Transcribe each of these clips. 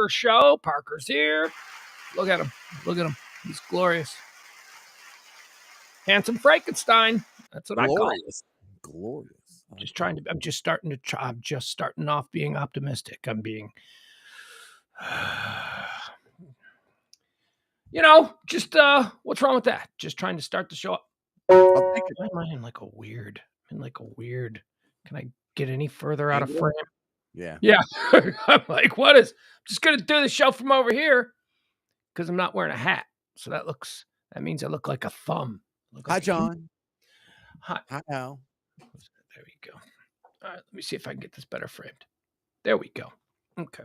show. Parker's here. Look at him. Look at him. He's glorious. Handsome Frankenstein. That's what I call him. Glorious. I'm just starting off being optimistic. I'm being, what's wrong with that? Just trying to start the show up. I'll take it. Why am I in like a weird? Can I get any further out of frame? Yeah. I'm like, what is? I'm just gonna do the show from over here because I'm not wearing a hat. So that means I look like a thumb. Hi, John. Hi. Hi, Al. There we go. All right, let me see if I can get this better framed. There we go. Okay.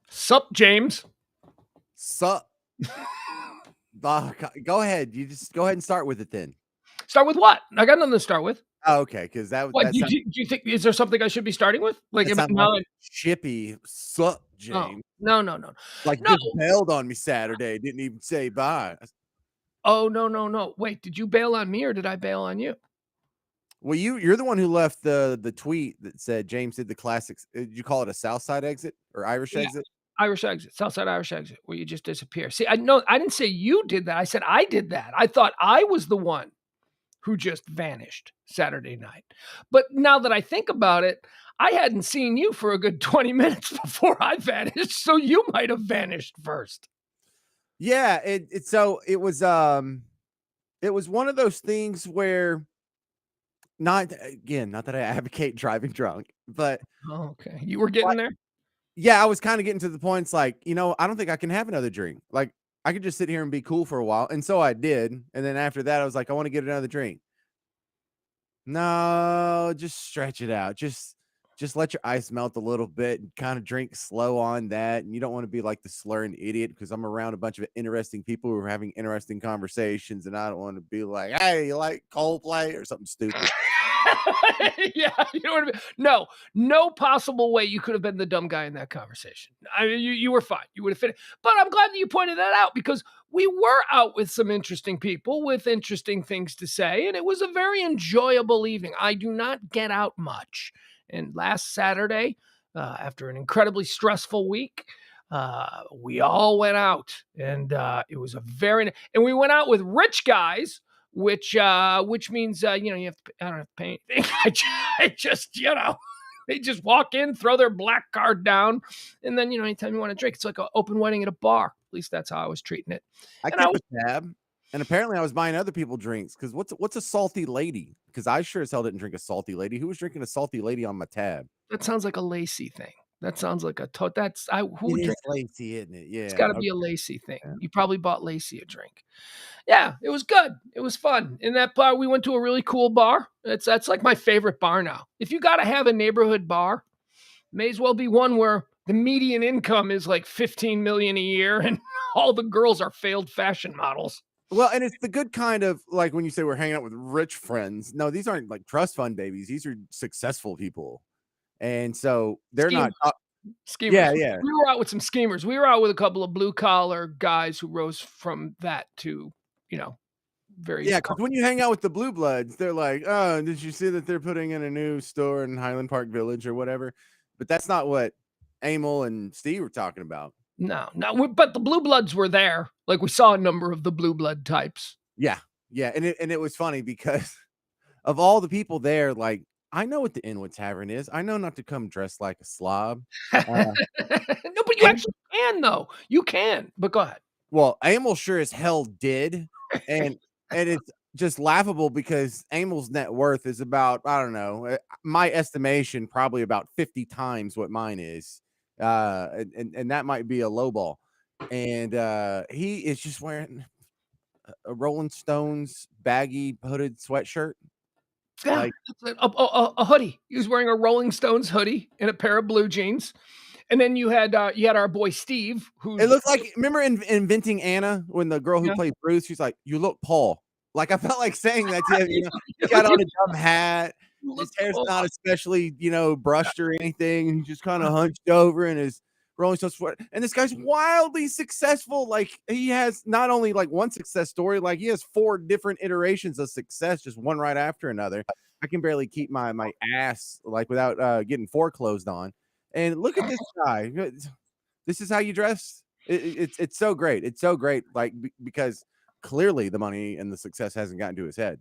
Sup, James? Sup? Go ahead. You just go ahead and start with it then. Start with what? I got nothing to start with. Oh, okay, because that. What, do you think? Is there something I should be starting with? Like, chippy. Sup, James? No. Like, no. Just bailed on me Saturday. Didn't even say bye. Oh, no. Wait, did you bail on me or did I bail on you? Well, you're the one who left the tweet that said James did the classics. Did you call it a Southside exit or Irish exit? Irish exit, Southside Irish exit, where you just disappear. See, I didn't say you did that. I said I did that. I thought I was the one who just vanished Saturday night. But now that I think about it, I hadn't seen you for a good 20 minutes before I vanished, so you might have vanished first. Yeah, it was one of those things where not that I advocate driving drunk, but okay. You were getting there? Yeah, I was kind of getting to the point. It's like, I don't think I can have another drink. Like, I could just sit here and be cool for a while. And so I did. And then after that, I was like, I want to get another drink. No, just stretch it out. Just let your ice melt a little bit and kind of drink slow on that. And you don't want to be like the slurring idiot because I'm around a bunch of interesting people who are having interesting conversations. And I don't want to be like, hey, you like Coldplay or something stupid. Yeah, you know what I mean? No possible way you could have been the dumb guy in that conversation. I mean, you were fine. You would have fit. But I'm glad that you pointed that out because we were out with some interesting people with interesting things to say, and it was a very enjoyable evening. I do not get out much. And last Saturday, after an incredibly stressful week, we all went out, and it was and we went out with rich guys, which means you have to, I don't have to pay anything. I just they just walk in, throw their black card down, and then anytime you want to drink, it's like an open wedding at a bar. At least that's how I was treating it. I kept a tab, and apparently I was buying other people drinks because what's a salty lady? Because I sure as hell didn't drink a salty lady. Who was drinking a salty lady on my tab? That sounds like a Lacey thing. That sounds like who would drink Lacey, isn't it? Yeah, it's got to be a Lacey thing. Yeah. You probably bought Lacey a drink. Yeah, it was good. It was fun. In that bar, we went to a really cool bar. That's like my favorite bar now. If you got to have a neighborhood bar, may as well be one where the median income is like $15 million a year and all the girls are failed fashion models. Well, and it's the good kind of, like when you say we're hanging out with rich friends. No, these aren't like trust fund babies. These are successful people. And so they're not schemers. Yeah. We were out with some schemers. We were out with a couple of blue collar guys who rose from that to, very. Yeah, because when you hang out with the blue bloods, they're like, oh, did you see that they're putting in a new store in Highland Park Village or whatever? But that's not what Emil and Steve were talking about. No, but the blue bloods were there. Like, we saw a number of the blue blood types. Yeah. And it was funny because of all the people there, like, I know what the Inwood Tavern is. I know not to come dressed like a slob. No, but you actually can, though. You can, but go ahead. Well, Emil sure as hell did. And it's just laughable because Emil's net worth is about, I don't know, my estimation, probably about 50 times what mine is. And that might be a low ball. And he is just wearing a Rolling Stones baggy hooded sweatshirt. Yeah, like a hoodie. He was wearing a Rolling Stones hoodie and a pair of blue jeans. And then you had our boy Steve, who it looked like, remember in Inventing Anna, when the girl who played Bruce, she's like, you look Paul. Like, I felt like saying that to him. He got on a dumb hat. His hair's not especially, brushed or anything. He's just kind of hunched over in his Rolling Stones sweater. And this guy's wildly successful. Like, he has not only like one success story, like he has 4 different iterations of success, just one right after another. I can barely keep my ass like without getting foreclosed on. And look at this guy. This is how you dress. It's so great. It's so great. Like because clearly the money and the success hasn't gotten to his head.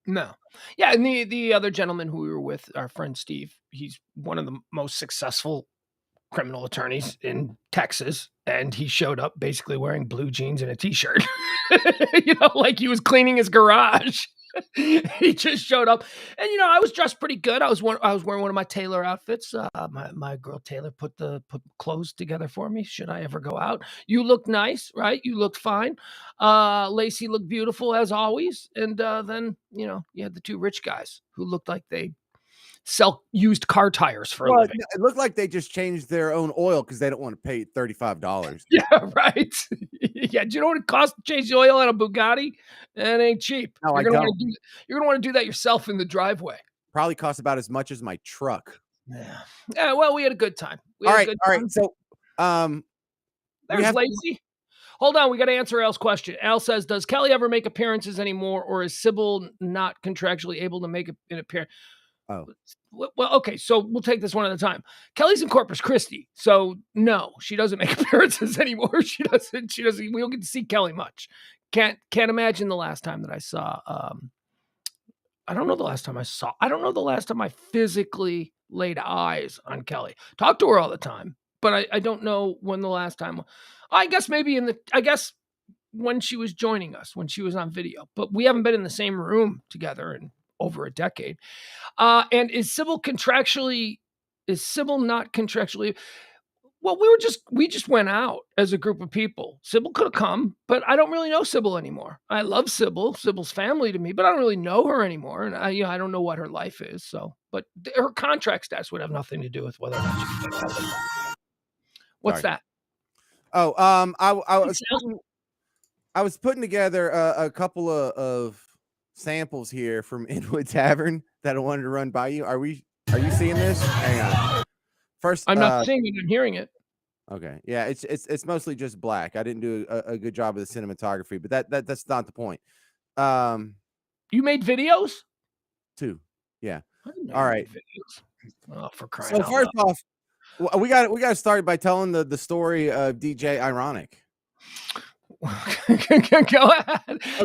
No. Yeah, and the other gentleman who we were with, our friend Steve, he's one of the most successful criminal attorneys in Texas, and he showed up basically wearing blue jeans and a t-shirt. Like he was cleaning his garage. He just showed up, and I was dressed pretty good. I was wearing one of my tailor outfits. My girl Taylor put clothes together for me. Should I ever go out? You look nice, right? You looked fine. Lacey looked beautiful as always, and then you had the two rich guys who looked like they sell used car tires for a Well, living. it looked like they just changed their own oil because they don't want to pay $35. Yeah, right. Yeah, do you know what it costs to change the oil on a Bugatti? It ain't cheap. No, You're I gonna don't. want to do you're gonna want to do that yourself in the driveway. Probably costs about as much as my truck. Yeah. Yeah, well, we had a good time. We All had a right, good all right. time. So, we There's have Lacey. Hold on, we gotta answer Al's question. Al says, "Does Kelly ever make appearances anymore, or is Sybil not contractually able to make an appearance?" oh, Well, okay, so we'll take this one at a time. Kelly's in Corpus Christi, so no, she doesn't make appearances anymore. She doesn't. We don't get to see Kelly much. Can't imagine the last time that I saw. I don't know the last time I saw. I don't know the last time I physically laid eyes on Kelly. Talk to her all the time, but I don't know when the last time. I guess maybe I guess when she was joining us, when she was on video, but we haven't been in the same room together in over a decade. And is Sybil contractually? Is Sybil not contractually? Well, we just went out as a group of people. Sybil could have come, but I don't really know Sybil anymore. I love Sybil. Sybil's family to me, but I don't really know her anymore, and I don't know what her life is. So, but her contract status would have nothing to do with whether or not she can come. What's sorry. that? Oh, I was putting together a couple of samples here from Inwood Tavern that I wanted to run by you. Are you seeing this? Hang on. First, I'm not seeing it and hearing it. okay, yeah, it's mostly just black. I didn't do a good job of the cinematography, but that's not the point. You made videos? 2, yeah. I didn't know All you right. made videos. Oh, for crying So out first loud. off, we got to start by telling the story of DJ Ironic. Go ahead. Okay,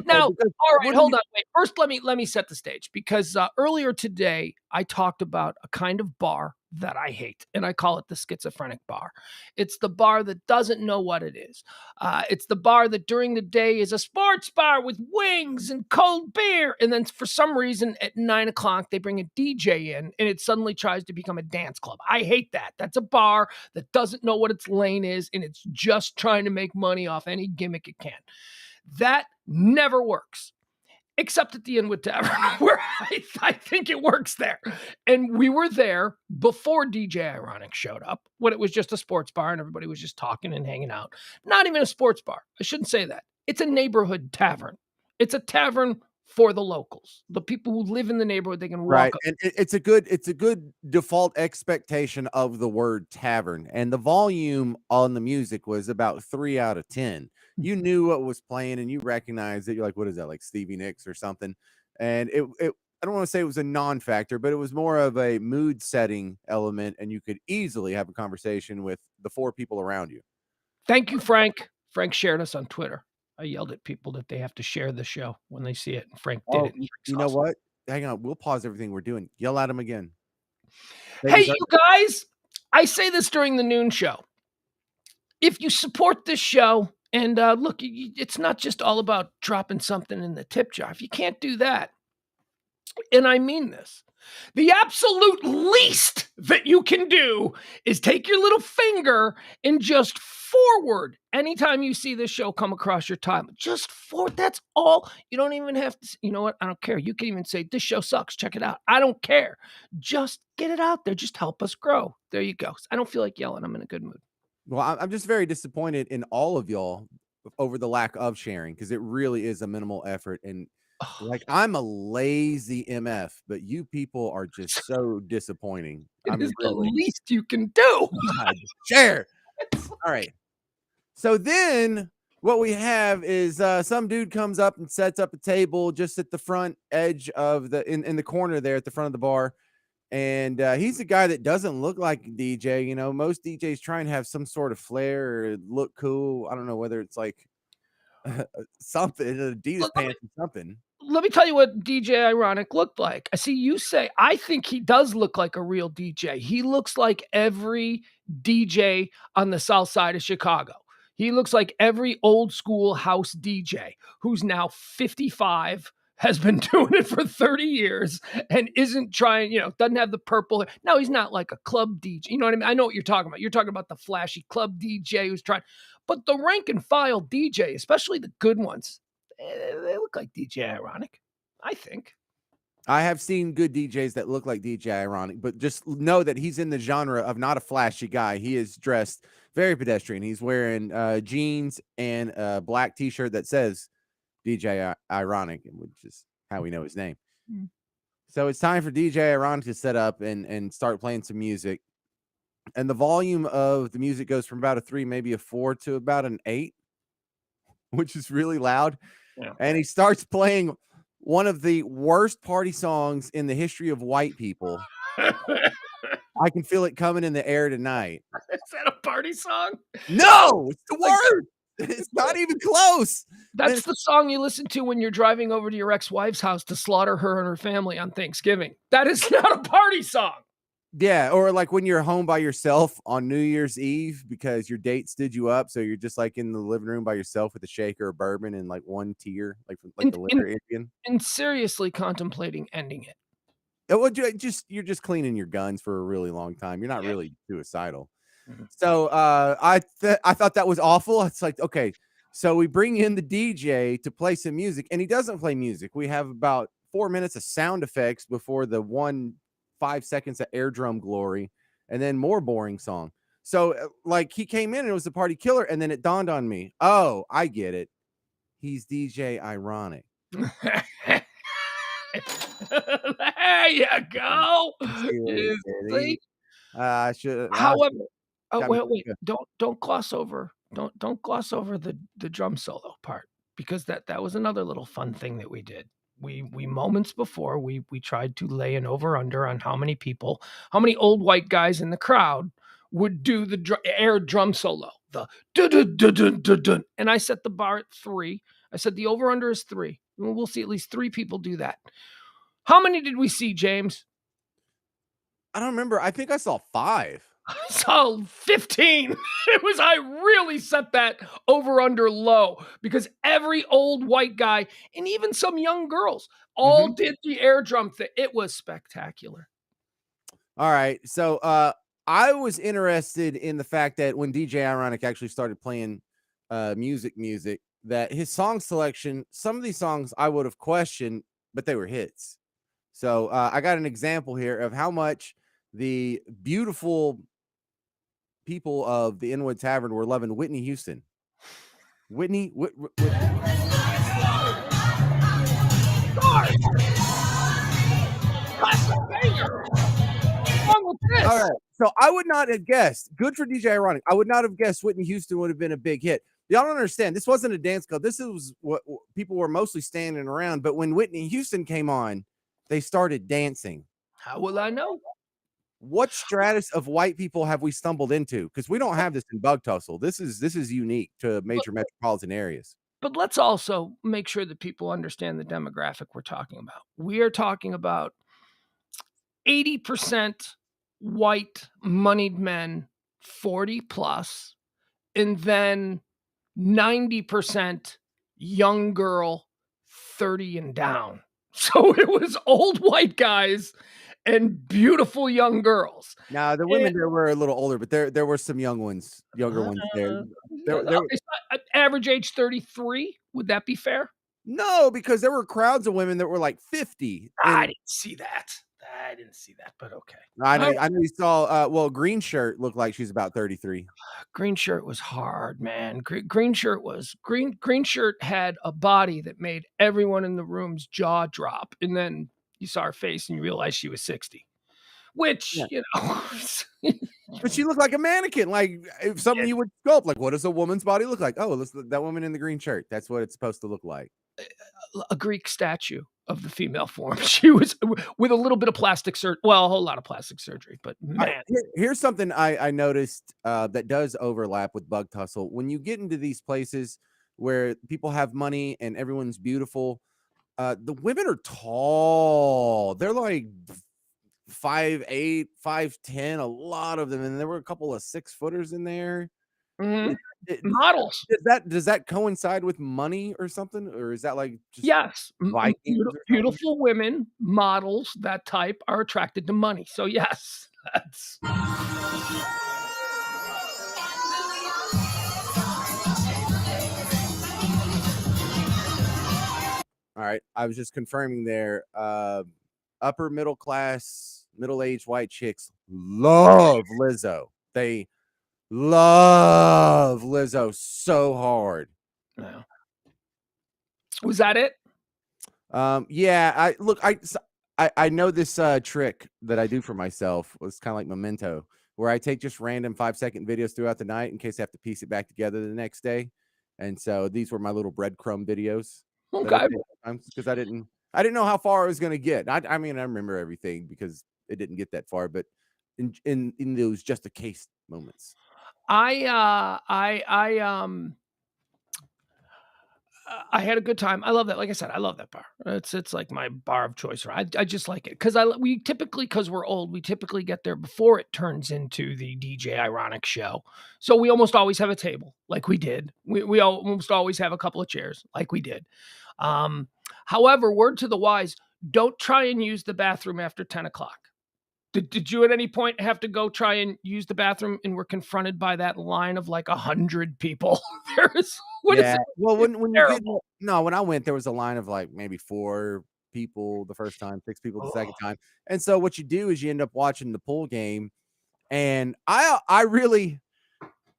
Now, because all right, hold on. Wait. First, let me set the stage because earlier today I talked about a kind of bar that I hate, and I call it the schizophrenic bar. It's the bar that doesn't know what it is. It's the bar that during the day is a sports bar with wings and cold beer, and then for some reason at 9 o'clock they bring a DJ in, and it suddenly tries to become a dance club. I hate that. That's a bar that doesn't know what its lane is, and it's just trying to make money off any gimmick it can. That never works, except at the Inwood Tavern, where I think it works there. And we were there before DJ Ironic showed up, when it was just a sports bar and everybody was just talking and hanging out. Not even a sports bar. I shouldn't say that. It's a neighborhood tavern. It's a tavern for the locals, the people who live in the neighborhood. They can walk right, up. and it's a good default expectation of the word tavern, and the volume on the music was about 3 out of 10. You knew what was playing, and you recognized it. You're like, "What is that? Like Stevie Nicks or something?" And it I don't want to say it was a non-factor, but it was more of a mood setting element, and you could easily have a conversation with the 4 people around you. Thank you, Frank. Frank shared us on Twitter. I yelled at people that they have to share the show when they see it, and Frank did Oh, it. Frank's you know awesome. what? Hang on, we'll pause everything we're doing. Yell at them again. They Hey, deserve you guys, I say this during the noon show. If you support this show, and look, it's not just all about dropping something in the tip jar. If you can't do that, and I mean this, the absolute least that you can do is take your little finger and just forward anytime you see this show come across your time. Just forward. That's all. You don't even have to. You know what? I don't care. You can even say, "This show sucks. Check it out." I don't care. Just get it out there. Just help us grow. There you go. I don't feel like yelling. I'm in a good mood. Well, I'm just very disappointed in all of y'all over the lack of sharing because it really is a minimal effort. And like, I'm a lazy MF, but you people are just so disappointing. I It mean, is the really, least you can do. God, share. All right. So then what we have is some dude comes up and sets up a table just at the front edge of in the corner there at the front of the bar. and he's a guy that doesn't look like a DJ. You know, most DJs try and have some sort of flair or look cool. I don't know whether it's like something, Adidas Let me pants or something. let me tell you what DJ Ironic looked like. I see you say I think he does look like a real DJ. He looks like every DJ on the south side of Chicago. He looks like every old school house DJ who's now 55, has been doing it for 30 years and isn't trying, doesn't have the purple. No, he's not like a club DJ. You know what I mean? I know what you're talking about. You're talking about the flashy club DJ who's trying, but the rank and file DJ, especially the good ones, they look like DJ Ironic, I think. I have seen good DJs that look like DJ Ironic, but just know that he's in the genre of not a flashy guy. He is dressed very pedestrian. He's wearing jeans and a black T-shirt that says DJ Ironic, which is how we know his name. Mm. So it's time for DJ Ironic to set up and start playing some music. And the volume of the music goes from about a 3, maybe a 4 to about an 8, which is really loud. Yeah. And he starts playing one of the worst party songs in the history of white people. I can feel it coming in the air tonight. Is that a party song? No, it's the worst. It's not even close. That's the song you listen to when you're driving over to your ex-wife's house to slaughter her and her family on Thanksgiving. That is not a party song. Yeah, or like when you're home by yourself on New Year's Eve because your date stood you up, so you're just like in the living room by yourself with a shaker of bourbon and like one tear, like And the liquor Indian. and seriously contemplating ending it. Well, you're just cleaning your guns for a really long time. You're not really suicidal. Mhm. So I thought that was awful. It's like, okay, so we bring in the DJ to play some music, and he doesn't play music. We have about 4 minutes of sound effects before the 5 seconds of air drum glory, and then more boring song. So like he came in and it was a party killer, and then it dawned on me, oh, I get it. He's DJ Ironic. There you go. You see? I should. However, Got me wait, good. don't gloss over don't gloss over the drum solo part, because that was another little fun thing that we did. We moments before, we tried to lay an over under on how many old white guys in the crowd would do the air drum solo, the dun dun dun dun dun dun, and I set the bar at 3. I said the over under is 3. We'll see at least 3 people do that. How many did we see, James? I don't remember. I think I saw 5. I saw 15. I really set that over under low because every old white guy and even some young girls all did the air drum thing. It was spectacular. All right. So I was interested in the fact that when DJ Ironic actually started playing music, that his song selection, some of these songs I would have questioned, but they were hits. So I got an example here of how much the beautiful people of the Inwood Tavern were loving Whitney Houston. Whitney. What's wrong with this? All right. So I would not have guessed. Good for DJ Ironic. I would not have guessed Whitney Houston would have been a big hit. Y'all don't understand. This wasn't a dance club. This was what people were mostly standing around. But when Whitney Houston came on, they started dancing. How will I know? What stratus of white people have we stumbled into? Because we don't have this in Bug Tussle. This is unique to major metropolitan areas. But let's also make sure that people understand the demographic we're talking about. We are talking about 80% white moneyed men, 40 plus, and then 90% young girl, 30 and down. So it was old white guys and beautiful young girls. Now the women there were a little older, but there were some younger ones there. Average age 33. Would that be fair? No, because there were crowds of women that were like 50. I didn't see that. But okay. I know you saw Green Shirt looked like she's about 33. Green Shirt was hard, man. Green Shirt had a body that made everyone in the room's jaw drop. And then you saw her face and you realized she was 60. Which, But she looked like a mannequin, like if something you would sculpt. Like, what does a woman's body look like? Oh, that woman in the green shirt. That's what it's supposed to look like. A Greek statue of the female form. She was with a little bit of plastic surgery. Well, a whole lot of plastic surgery, but man. Here's something I noticed that does overlap with bug tussle. When you get into these places where people have money and everyone's beautiful, the women are tall. They're like 5'8", 5'10", a lot of them, and there were a couple of 6-footers in there. Mhm. It it Models. does that coincide with money or something? Or is that like just Yes. Vikings or something? Beautiful women, models, that type, are attracted to money. So, yes, that's Alright, I was just confirming there, upper middle class, middle-aged white chicks love Lizzo. They love Lizzo so hard. yeah. Was that it? Yeah, I know this, trick that I do for myself. It's kinda like Memento, where I take just random 5-second videos throughout the night in case I have to piece it back together the next day, and so these were my little breadcrumb videos that I Okay. take sometimes because I didn't know how far I was gonna get. I mean, I remember everything because it didn't get that far, but in those just a case moments. I had a good time. I love that. Like I said, I love that bar. It's like my bar of choice. I just like it because we typically, because we're old, we typically get there before it turns into the DJ Ironic show. So we almost always have a table, like we did. We almost always have a couple of chairs, like we did. Um, However, word to the wise: don't try and use the bathroom after 10 o'clock. Did you at any point have to go try and use the bathroom and were confronted by that line of like 100 people? There's what is Yeah. it? Well, It's when you get terrible. no, when I went, there was a line of, like, maybe 4 people the first time, 6 people the second Oh, time, and so what you do is you end up watching the pool game, and I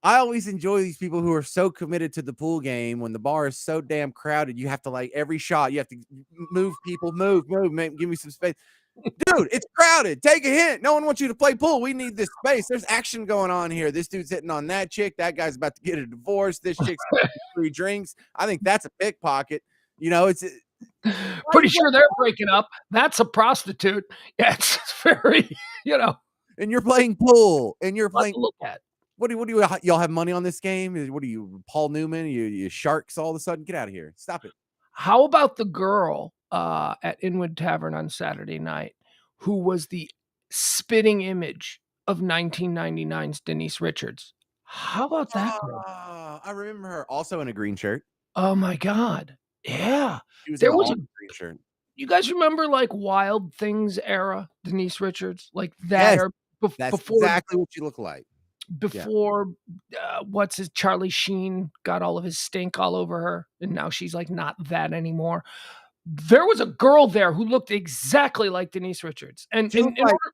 always enjoy these people who are so committed to the pool game when the bar is so damn crowded, you have to, like, every shot, you have to move people, move, man, give me some space. Dude, it's crowded. Take a hint. No one wants you to play pool. We need this space. There's action going on here. This dude's hitting on that chick. That guy's about to get a divorce. This chick's free drinks. I think that's a pickpocket. You know, it's why are pretty you sure they're breaking up. That's a prostitute. Yeah, it's very, you know, and you're playing pool and you're fun playing. to look at. What do you y'all have money on this game? What are you, Paul Newman? You sharks all of a sudden? Get out of here. Stop it. How about the girl, at Inwood Tavern on Saturday night who was the spitting image of 1999's Denise Richards? How about that girl? Ah, I remember her also in a green shirt. Oh my god. Yeah. She was in There the was all a green shirt. You guys remember, like, Wild Things era Denise Richards? Like that, Yes, or that's before exactly what you look like. Yeah. before, what's his Charlie Sheen got all of his stink all over her, and now she's, like, not that anymore. There was a girl there who looked exactly like Denise Richards, and She looked in like order.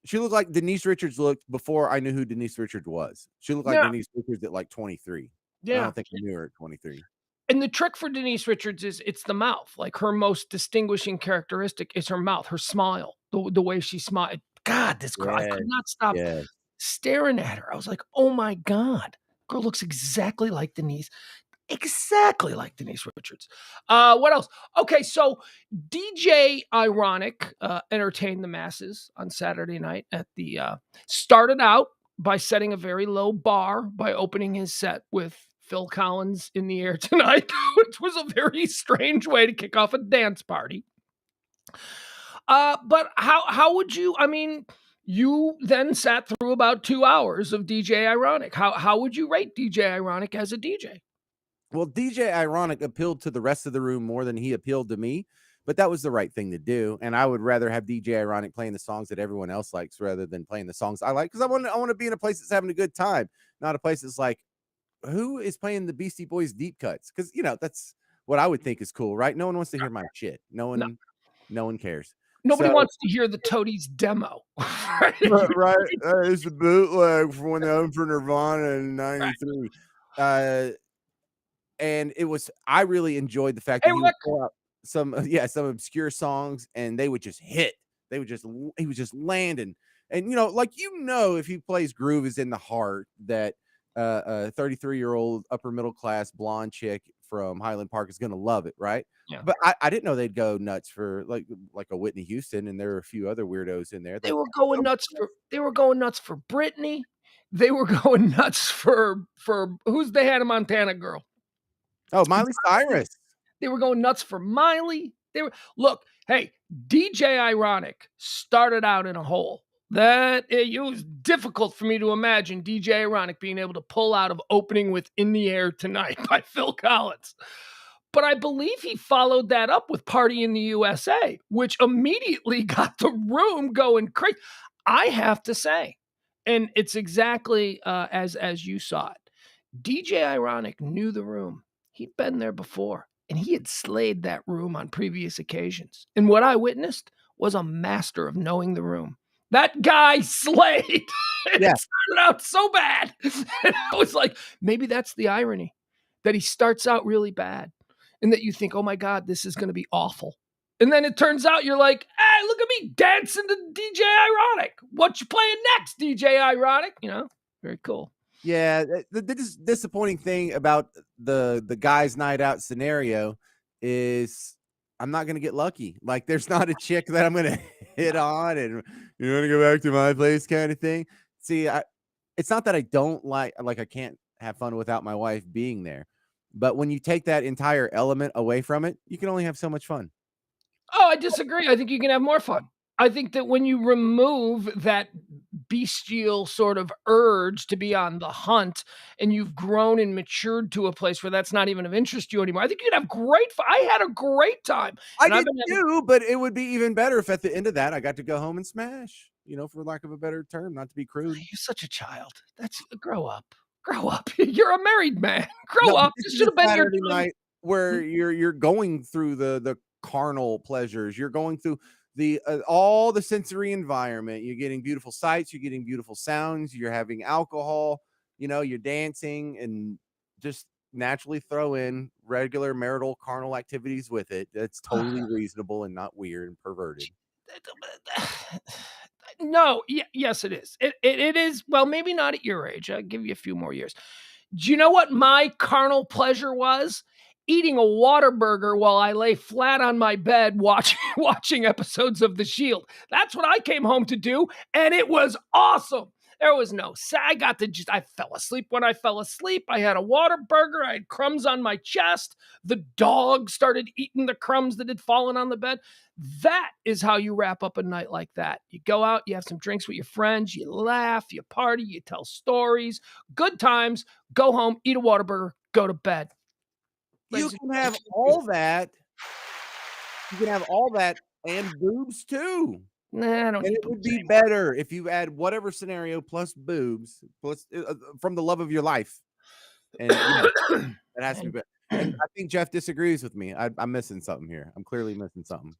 She looked like Denise Richards looked before I knew who Denise Richards was. She looked like Yeah, Denise Richards at, like, 23. I yeah, don't think I knew her at 23. and the trick for Denise Richards is it's the mouth. Like, her most distinguishing characteristic is her mouth, her smile, the way she smiled. God, this girl, I Yes, could not stop yes. staring at her. I was like, "Oh my god. Girl looks exactly like Denise Richards." What else? Okay, so DJ Ironic, entertained the masses on Saturday night at the, started out by setting a very low bar by opening his set with Phil Collins "In the Air Tonight," which was a very strange way to kick off a dance party. But how would you, I mean, you then sat through about 2 hours of DJ Ironic. How would you rate DJ Ironic as a DJ? Well, DJ Ironic appealed to the rest of the room more than he appealed to me, but that was the right thing to do, and I would rather have DJ Ironic playing the songs that everyone else likes rather than playing the songs I like, because I wanna be in a place that's having a good time, not a place that's like, "Who is playing the Beastie Boys deep cuts?" Because, that's what I would think is cool, right? No one wants to hear my shit. No No, one no one cares. nobody So wants to hear the Toadies demo. Right? right, it's a bootleg for when they opened for Nirvana in Right. '93. Uh, and I really enjoyed the fact Hey, that he would Rick. pull out some yeah, some obscure songs and they would just hit. They would just he was just landing. And like if he plays Groove is in the Heart, that a 33-year-old upper middle class blonde chick from Highland Park is gonna love it, right? Yeah. But I didn't know they'd go nuts for like a Whitney Houston, and there were a few other weirdos in there They that were going nuts for Britney. They were going nuts for who's the Hannah Montana girl? oh, Miley Miley. Cyrus. They were going nuts for Miley. They were look, hey, DJ Ironic started out in a hole. That it was difficult for me to imagine DJ Ironic being able to pull out of opening with In the Air Tonight by Phil Collins. But I believe he followed that up with Party in the USA, which immediately got the room going crazy. I have to say, and it's exactly as you saw it. DJ Ironic knew the room. He'd been there before, and he had slayed that room on previous occasions. And what I witnessed was a master of knowing the room. That guy slayed. And Yeah. it started out so bad. And I was like, maybe that's the irony that he starts out really bad and that you think, oh my God, this is going to be awful. And then it turns out you're like, hey, look at me dancing to DJ Ironic. What you playing next, DJ Ironic? Very cool. Yeah, the disappointing thing about the guys' night out scenario is I'm not gonna get lucky. Like, there's not a chick that I'm gonna hit on and you wanna go back to my place kind of thing. See, it's not that I don't like I can't have fun without my wife being there, but when you take that entire element away from it, you can only have so much fun. Oh, I disagree. I think you can have more fun. I think that when you remove that bestial sort of urge to be on the hunt and you've grown and matured to a place where that's not even of interest to you anymore, I think you'd have great fun. I had a great time. I And I've did been having too, but it would be even better if at the end of that I got to go home and smash, for lack of a better term, not to be crude. you're such a child. That's grow up. Grow up. You're a married man. Grow No, but up. this This is should a have been your Saturday time. night where you're going through the carnal pleasures. You're going through the all the sensory environment. You're getting beautiful sights, you're getting beautiful sounds, you're having alcohol, you're dancing and just naturally throw in regular marital carnal activities with it. That's totally reasonable and not weird and perverted. No, yes, it is. It is. Well, maybe not at your age. I'll give you a few more years. Do you know what my carnal pleasure was? Eating a Whataburger while I lay flat on my bed watching episodes of The Shield. That's what I came home to do, and it was awesome. There was no I got to just I fell asleep when I fell asleep. I had a Whataburger. I had crumbs on my chest. The dog started eating the crumbs that had fallen on the bed. That is how you wrap up a night like that. You go out, you have some drinks with your friends, you laugh, you party, you tell stories, good times, go home, eat a Whataburger, go to bed. You Ladies and can have gentlemen, all that. You can have all that and boobs too. nah, I don't And need it would boobs be anymore. better if you add whatever scenario plus boobs, plus from the love of your life. And yeah, it has to be better. And I think Jeff disagrees with me. I'm missing something here. I'm clearly missing something.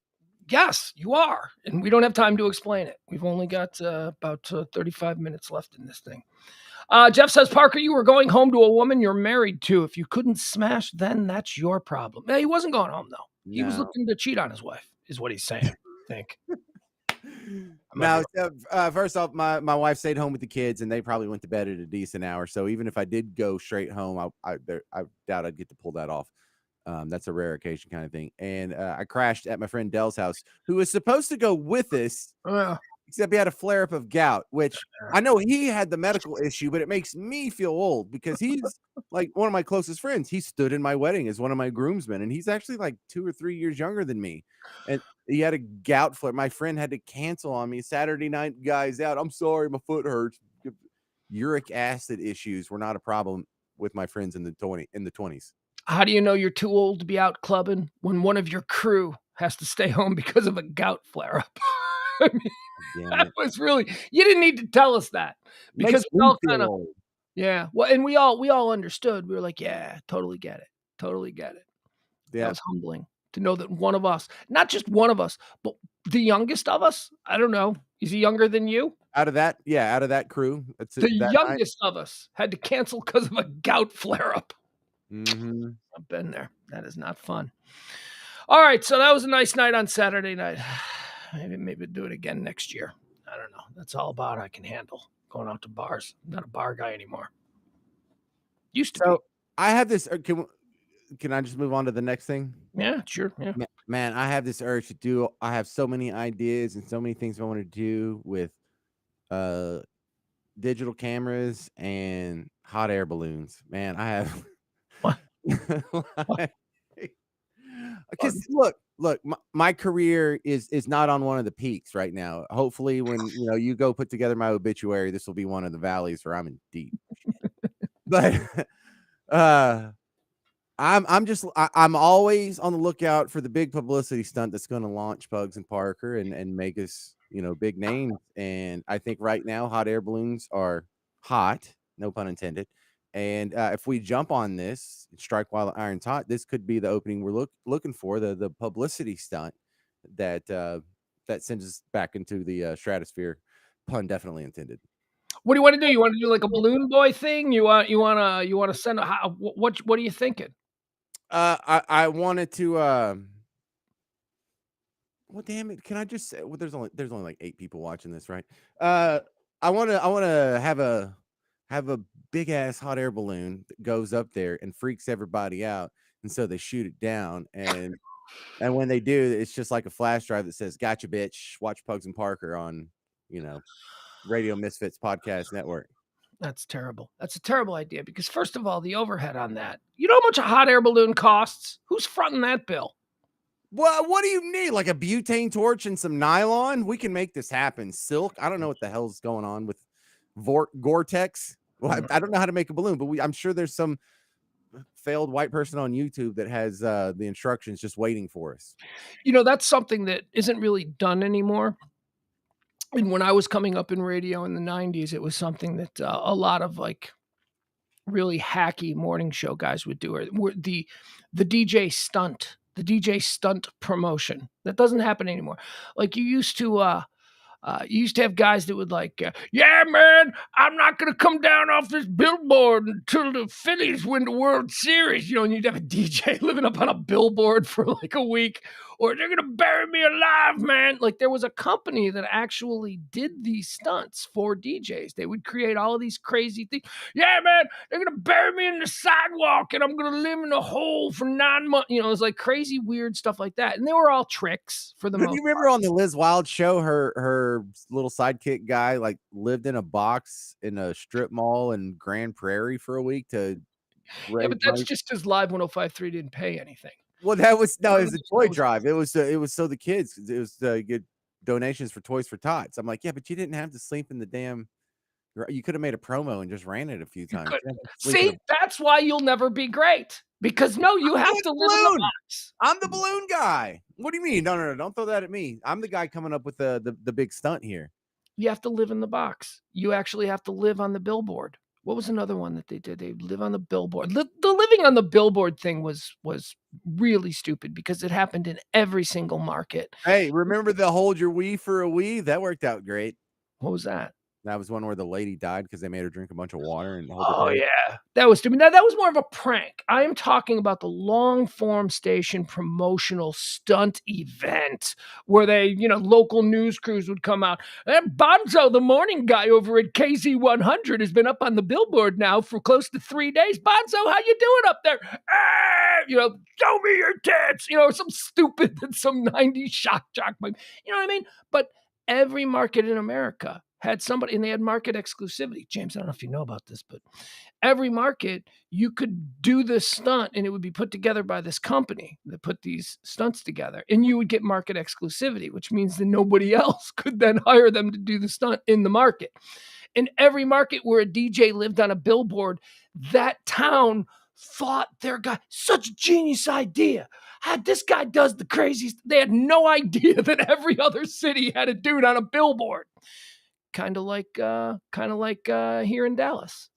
Yes, you are, and we don't have time to explain it. We've only got about 35 minutes left in this thing. Jeff says, Parker, you were going home to a woman you're married to. If you couldn't smash, then that's your problem. No, he wasn't going home, though. He was No. looking to cheat on his wife, is what he's saying, I think. I might be Now, wrong. so, first off, my wife stayed home with the kids, and they probably went to bed at a decent hour. So even if I did go straight home, I doubt I'd get to pull that off. That's a rare occasion kind of thing. And I crashed at my friend Dell's house, who was supposed to go with us, Well, except he had a flare up of gout, which I know he had the medical issue, but it makes me feel old because he's like one of my closest friends. He stood in my wedding as one of my groomsmen, and he's actually like 2 or 3 years younger than me. And he had a gout flare. My friend had to cancel on me Saturday night. Guys out. I'm sorry, my foot hurts. Uric acid issues were not a problem with my friends in the 20s. how do you know you're too old to be out clubbing when one of your crew has to stay home because of a gout flare up? I mean, Damn that it. was really, you didn't need to tell us that Makes because we me all kind feel of, old. yeah. Well, and we all understood. We were like, yeah, totally get it. Totally get it. That Yeah. was humbling to know that one of us, not just one of us, but the youngest of us, I don't know, is he younger than you? Out of that crew, that's it The that night. youngest of us had to cancel because of a gout flare up. Mhm. I've been there. That is not fun. All right, so that was a nice night on Saturday night. Maybe do it again next year. I don't know. That's all about I can handle going out to bars. I'm not a bar guy anymore. Used to be. So I have this. Can I just move on to the next thing? Yeah, sure. Yeah. Man, I have this urge to do. I have so many ideas and so many things I want to do with uh digital cameras and hot air balloons. Man, I have. What? What? Because look, my career is not on one of the peaks right now. Hopefully, when you go put together my obituary, this will be one of the valleys where I'm in deep. But uh I'm always on the lookout for the big publicity stunt that's going to launch Pugs and Parker and make us, big names. And I think right now hot air balloons are hot, no pun intended. And if we jump on this and strike while the iron's hot, this could be the opening we're looking for, the publicity stunt that that sends us back into the stratosphere. Pun definitely intended. What do you want to do? You want to do like a balloon boy thing? You want to send a what are you thinking? I wanted to. Well, damn it! Can I just say? Well, there's only like 8 people watching this, right? Uh, I wanna have a big ass hot air balloon that goes up there and freaks everybody out, and so they shoot it down, and when they do, it's just like a flash drive that says "Gotcha, bitch." Watch Pugs and Parker on, you know, Radio Misfits podcast network. That's terrible. That's a terrible idea because first of all, the overhead on that. You know how much a hot air balloon costs? Who's fronting that bill? Well, what do you need? Like a butane torch and some nylon? We can make this happen. Silk. I don't know what the hell's going on with Gore-Tex. Well, I don't know how to make a balloon, but I'm sure there's some failed white person on YouTube that has the instructions just waiting for us. That's something that isn't really done anymore. And when I was coming up in radio in the 90s, it was something that a lot of like really hacky morning show guys would do, or the DJ stunt, the DJ stunt promotion. That doesn't happen anymore. Like you used to have guys that would like, yeah, man, I'm not going to come down off this billboard until the Phillies win the World Series. And you'd have a DJ living up on a billboard for like a week, or they're going to bury me alive, man. Like there was a company that actually did these stunts for DJs. They would create all of these crazy things. Yeah, man, they're going to bury me in the sidewalk and I'm going to live in a hole for 9 months. It was like crazy, weird stuff like that. And they were all tricks for the Do most you remember on the Liz Wild show, her little sidekick guy like lived in a box in a strip mall in Grand Prairie for a week to Yeah, raise but that's money? just because Live 1053 didn't pay anything. Well, that was no, it was a toy That was drive. It was so the kids, it was to get donations for Toys for Tots. I'm like, yeah, but you didn't have to sleep in the damn. You could have made a promo and just ran it a few you times. could You didn't have to sleep in see, that's why you'll never be great. Because no, you I'm have doing to the live in the balloon. box. I'm the balloon guy. What do you mean? No, don't throw that at me. I'm the guy coming up with the big stunt here. You have to live in the box. You actually have to live on the billboard. What was another one that they did? They live on the billboard. The living on the billboard thing was really stupid because it happened in every single market. Hey, remember the hold your wee for a wee? That worked out great. What was that? That was one where the lady died because they made her drink a bunch of water and hold her Oh, breath. yeah. That was stupid. Now, that was more of a prank. I am talking about the long form station promotional stunt event where local news crews would come out. Bonzo, the morning guy over at KZ100, has been up on the billboard now for close to 3 days. Bonzo, how you doing up there? Show me your tits. Some stupid, some 90s shock jock. You know what I mean? But every market in America had somebody, and they had market exclusivity. James, I don't know if you know about this, but every market you could do this stunt and it would be put together by this company that put these stunts together, and you would get market exclusivity, which means that nobody else could then hire them to do the stunt in the market. In every market where a DJ lived on a billboard, that town thought their guy, such a genius idea. This guy does the craziest. They had no idea that every other city had a dude on a billboard. Kind of like here in Dallas.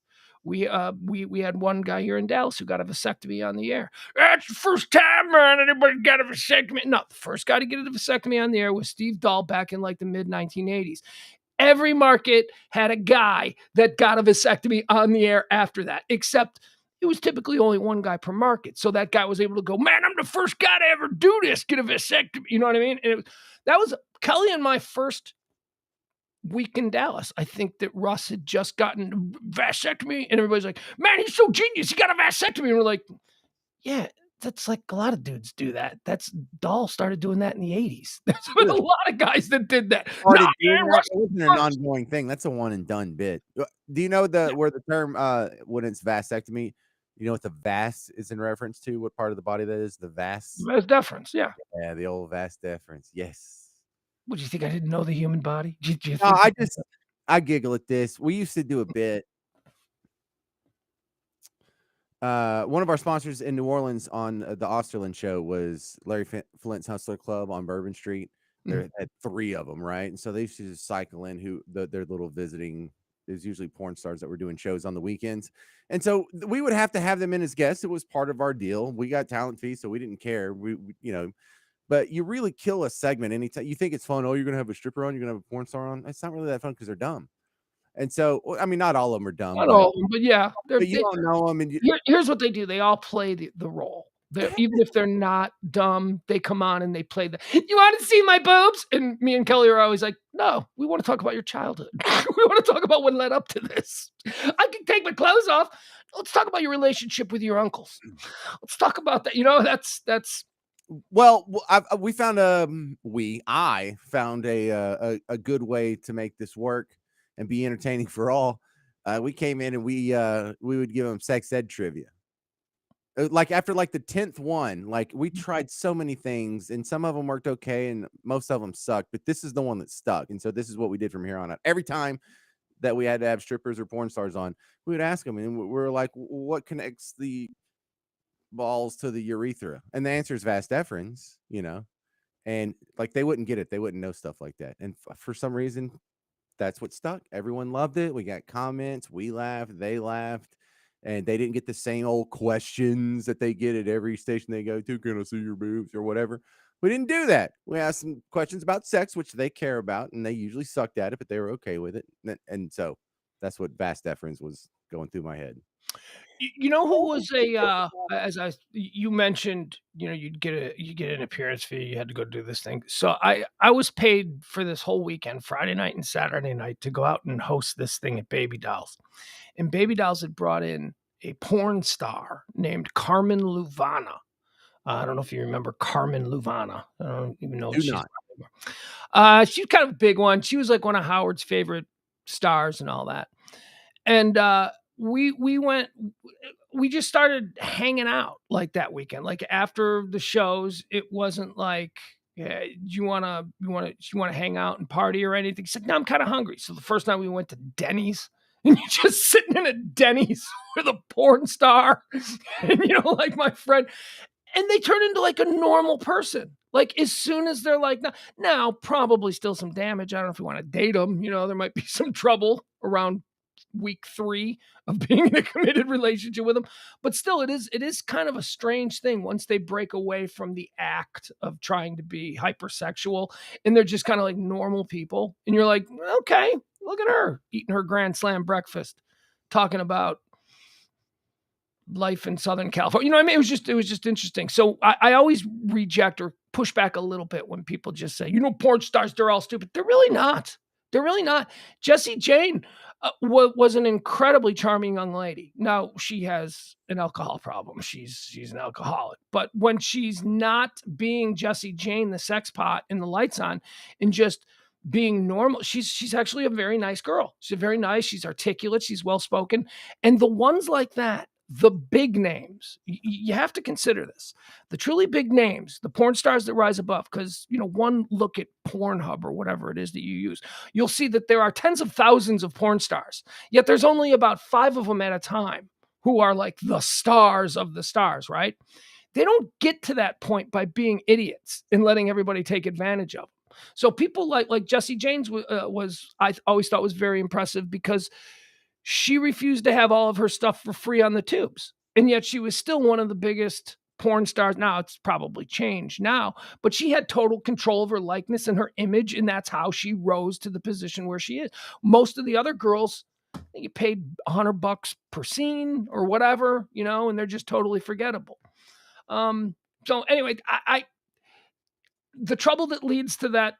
We had one guy here in Dallas who got a vasectomy on the air. That's the first time, man, anybody got a vasectomy. No, the first guy to get a vasectomy on the air was Steve Dahl back in like the mid 1980s. Every market had a guy that got a vasectomy on the air after that, except it was typically only one guy per market. So that guy was able to go, man, I'm the first guy to ever do this, get a vasectomy. You know what I mean? And that was Kelly and my first week in Dallas. I think that Russ had just gotten vasectomy, and everybody's like, "Man, he's so genius. He got a vasectomy." And we're like, "Yeah, that's like a lot of dudes do that. That's Dahl started doing that in the '80s. There's been a Really lot of guys that did that. Nah, started doing man, that? Russ It wasn't an was ongoing thing. That's a one and done bit. Do you know first." where the term, when it's vasectomy, you know what the vas is in reference to? What part of the body that is? The vas? Vas deferens, yeah. Yeah, the old vas deferens. Yes. What, do you think I didn't know the human body? Do you No, think I giggle at this. We used to do a bit. One of our sponsors in New Orleans on the Osterland show was Larry Flint's Hustler Club on Bourbon Street. Mhm. There had 3 of them, right? And so they used to just cycle in their little visiting. There's usually porn stars that were doing shows on the weekends. And so we would have to have them in as guests. It was part of our deal. We got talent fees, so we didn't care. But you really kill a segment anytime you think it's fun. Oh, you're gonna have a stripper on, you're gonna have a porn star on. It's not really that fun because they're dumb. And so, well, I mean, not all of them are dumb, Not but all of them, but yeah, you don't know them, and you here's what they do, they all play the role. They're even if they're not dumb, they come on and they play "You wanna see my boobs?" And me and Kelly are always like, "No, we wanna talk about your childhood. We wanna talk about what led up to this. I can take my clothes off. Let's talk about your relationship with your uncles. Let's talk about that." That's well, we found I found a good way to make this work and be entertaining for all. We came in and we would give them sex ed trivia. Like after like the 10th one, like we tried so many things and some of them worked okay and most of them sucked, but this is the one that stuck. And so this is what we did from here on out. Every time that we had to have strippers or porn stars on, we would ask them and we're like, what connects the balls to the urethra? And the answer is vas deferens, and like they wouldn't get it. They wouldn't know stuff like that. And for some reason, that's what stuck. Everyone loved it. We got comments. We laughed. They laughed. And they didn't get the same old questions that they get at every station they go to. Can I see your boobs or whatever? We didn't do that. We asked some questions about sex, which they care about, and they usually sucked at it, but they were okay with it. And so that's what vas deferens was going through my head. You know who was as you mentioned, you get an appearance fee, you had to go do this thing. So I was paid for this whole weekend, Friday night and Saturday night, to go out and host this thing at Baby Dolls. And Baby Dolls had brought in a porn star named Carmen Luvana. I don't know if you remember Carmen Luvana. I don't even know if Do she's not. she's kind of a big one. She was like one of Howard's favorite stars and all that. And we just started hanging out like that weekend. Like after the shows, it wasn't like, yeah, do you wanna hang out and party or anything? He's like, no, I'm kind of hungry. So the first night we went to Denny's and you're just sitting in a Denny's with a porn star, and like my friend, and they turn into like a normal person. Like as soon as they're like, now probably still some damage. I don't know if you want to date them. There might be some trouble around week 3 of being in a committed relationship with them. But still, it is kind of a strange thing once they break away from the act of trying to be hypersexual and they're just kind of like normal people. And you're like, okay, look at her eating her Grand Slam breakfast, talking about life in Southern California. You know what I mean? It was just interesting. So I always reject or push back a little bit when people just say, porn stars, they're all stupid. They're really not. They're really not. Jessie Jane was an incredibly charming young lady. Now she has an alcohol problem. She's an alcoholic. But when she's not being Jessie Jane, the sex pot and the lights on, and just being normal, she's actually a very nice girl. She's very nice. She's articulate. She's well spoken. And the ones like that, the big names, you have to consider this. The truly big names, the porn stars that rise above, because, one look at Pornhub or whatever it is that you use, you'll see that there are tens of thousands of porn stars, yet there's only about 5 of them at a time who are like the stars of the stars, right? They don't get to that point by being idiots and letting everybody take advantage of them. So people like Jessie James was I always thought was very impressive because she refused to have all of her stuff for free on the tubes. And yet she was still one of the biggest porn stars. Now it's probably changed now, but she had total control of her likeness and her image. And that's how she rose to the position where she is. Most of the other girls, they get paid $100 per scene or whatever, and they're just totally forgettable. So anyway, the trouble that leads to that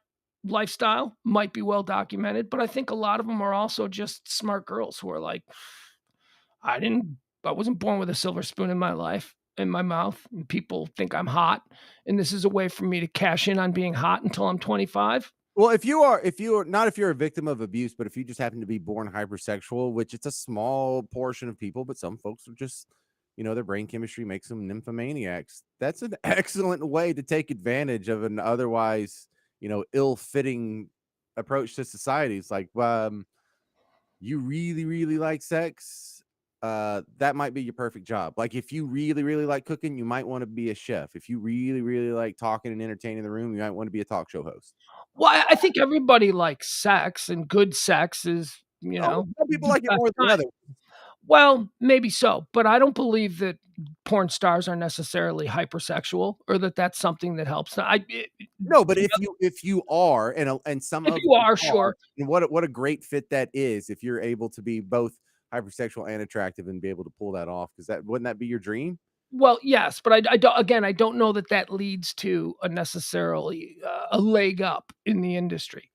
lifestyle might be well documented, but I think a lot of them are also just smart girls who are like, I didn't I wasn't born with a silver spoon in my life in my mouth, and people think I'm hot, and this is a way for me to cash in on being hot until I'm 25. Well, if you're a victim of abuse, but if you just happen to be born hypersexual, which it's a small portion of people, but some folks are just, their brain chemistry makes them nymphomaniacs. That's an excellent way to take advantage of an otherwise, ill-fitting approach to society. It's like, you really, really like sex, that might be your perfect job. Like if you really, really like cooking, you might want to be a chef. If you really, really like talking and entertaining the room, you might want to be a talk show host. Well, I think everybody likes sex, and good sex is, Oh, some people the like it best more than kind. others. Well, maybe so, but I don't believe that porn stars are necessarily hypersexual or that that's something that helps. No, but if you are, and some If of you them are, are, sure. and what a great fit that is if you're able to be both hypersexual and attractive and be able to pull that off, because that wouldn't that be your dream? Well, yes, but I don't again, I don't know that that leads to a necessarily, a leg up in the industry.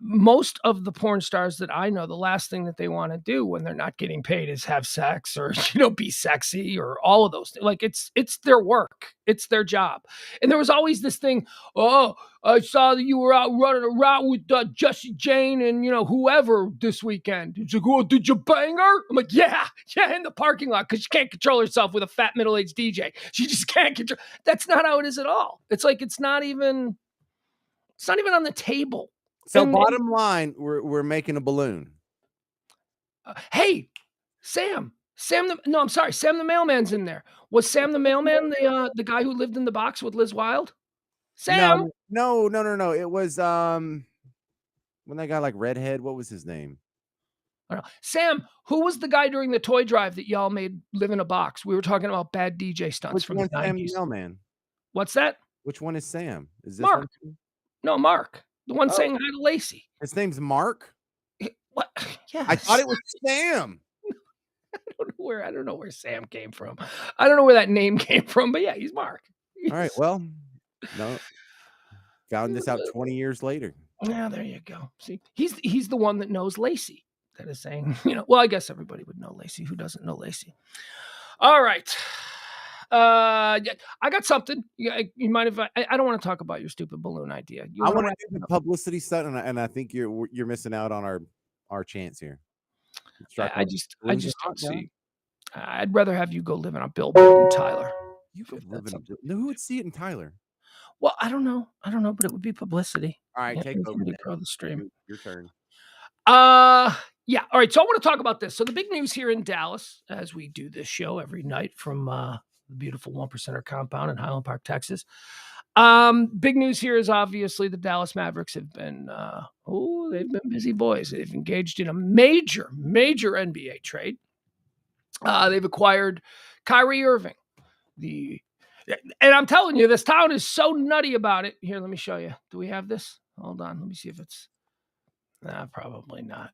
Most of the porn stars that I know, the last thing that they wanna do when they're not getting paid is have sex or, be sexy or all of those like, it's their work. It's their job. And there was always this thing, "Oh, I saw that you were out running around with, Jesse Jane and, whoever this weekend." He's like, "Oh, did you bang her?" I'm like, "Yeah, yeah, in the parking lot because she can't control herself with a fat middle-aged DJ. She just can't control." That's not how it is at all. It's like it's not even on the table. So And bottom line, we're making a balloon. hey, Sam the no, I'm sorry, Sam the mailman's in there. Was Sam the mailman the guy who lived in the box with Liz Wilde? No, Sam? no, no, no, no. It was when that guy like redhead, what was his name? I don't know. Sam, who was the guy during the toy drive that y'all made live in a box? We were talking about bad DJ stunts Which from the one's Sam the 90s. mailman? What's that? Which one is Sam? Is this one Mark. too? No, Mark. The one Oh, saying hi to Lacey. his name's Mark? What? I thought Yes. it was Sam. I don't know where Sam came from. I don't know where that name came from, but yeah, he's Mark. All right, He's well, no, found this out 20 years later. yeah, there you go. See, he's the one that knows Lacey. That is saying, well, I guess everybody would know Lacey. Who doesn't know Lacey? All right. Yeah, I got something. You mind if I don't want to talk about your stupid balloon idea. You I want to wanna wrap do it the up? publicity stunt, and I think you're missing out on our chance here. Strike I while just the I balloons are just hot, don't John. see. I'd rather have you go live in a billboard in Tyler. You If could live that's in a something. no, who would see it in Tyler? Well, I don't know, but it would be publicity. All right, Yeah, take over anything to then. grow the stream. Your turn. Yeah. All right. So I want to talk about this. So the big news here in Dallas, as we do this show every night from the beautiful One Percenter compound in Highland Park, Texas. Big news here is obviously the Dallas Mavericks have been they've been busy boys. They've engaged in a major, major NBA trade. They've acquired Kyrie Irving. The and I'm telling you, this town is so nutty about it. Here, let me show you. Do we have this? Hold on. Let me see if it's nah, probably not.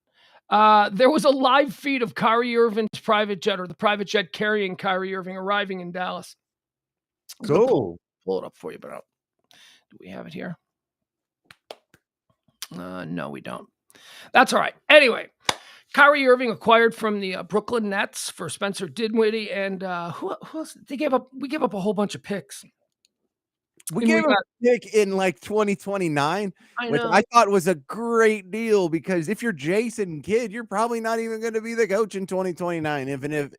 There was a live feed of Kyrie Irving's private jet or the private jet carrying Kyrie Irving arriving in Dallas. I was going to pull, Cool. pull it up for you, but do we have it here? No, we don't. That's all right. Anyway, Kyrie Irving acquired from the Brooklyn Nets for Spencer Dinwiddie, and who else? We gave up a whole bunch of picks, We and gave we him got. a pick in like 2029, I which I know. thought was a great deal because if you're Jason Kidd, you're probably not even going to be the coach in 2029.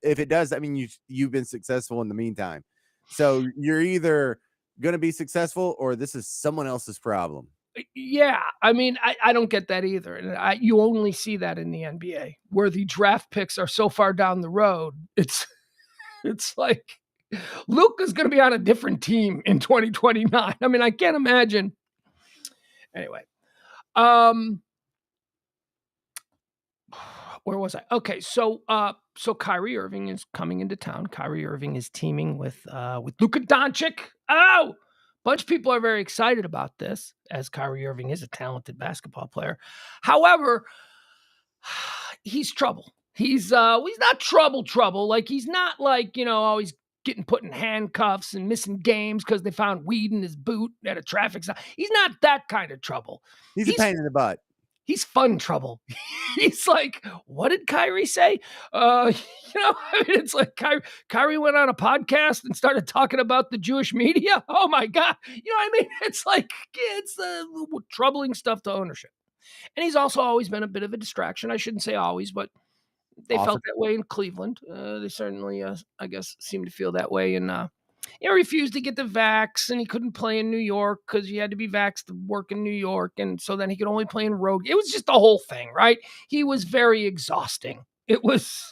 If it does, I mean you've been successful in the meantime. So you're either going to be successful or this is someone else's problem. Yeah, I mean, I don't get that either, and you only see that in the NBA where the draft picks are so far down the road. It's like Luka's going to be on a different team in 2029. I mean, I can't imagine. Anyway, um, where was I? Okay, so Kyrie Irving is coming into town. Kyrie Irving is teaming with Luka Doncic. Oh, bunch of people are very excited about this, as Kyrie Irving is a talented basketball player. However, he's trouble. He's not trouble. Like he's not like always getting put in handcuffs and missing games because they found weed in his boot at a traffic stop. He's not that kind of trouble. He's a pain in the butt. He's fun trouble. He's like, what did Kyrie say? It's like Kyrie went on a podcast and started talking about the Jewish media. Oh my God. You know what I mean? It's like, it's troubling stuff to ownership. And he's also always been a bit of a distraction. I shouldn't say always, but they felt that way in Cleveland. They certainly, I guess, seem to feel that way. And he refused to get the vax, and he couldn't play in New York because you had to be vaxxed to work in New York. And so then he could only play in road. It was just the whole thing, right? He was very exhausting. It was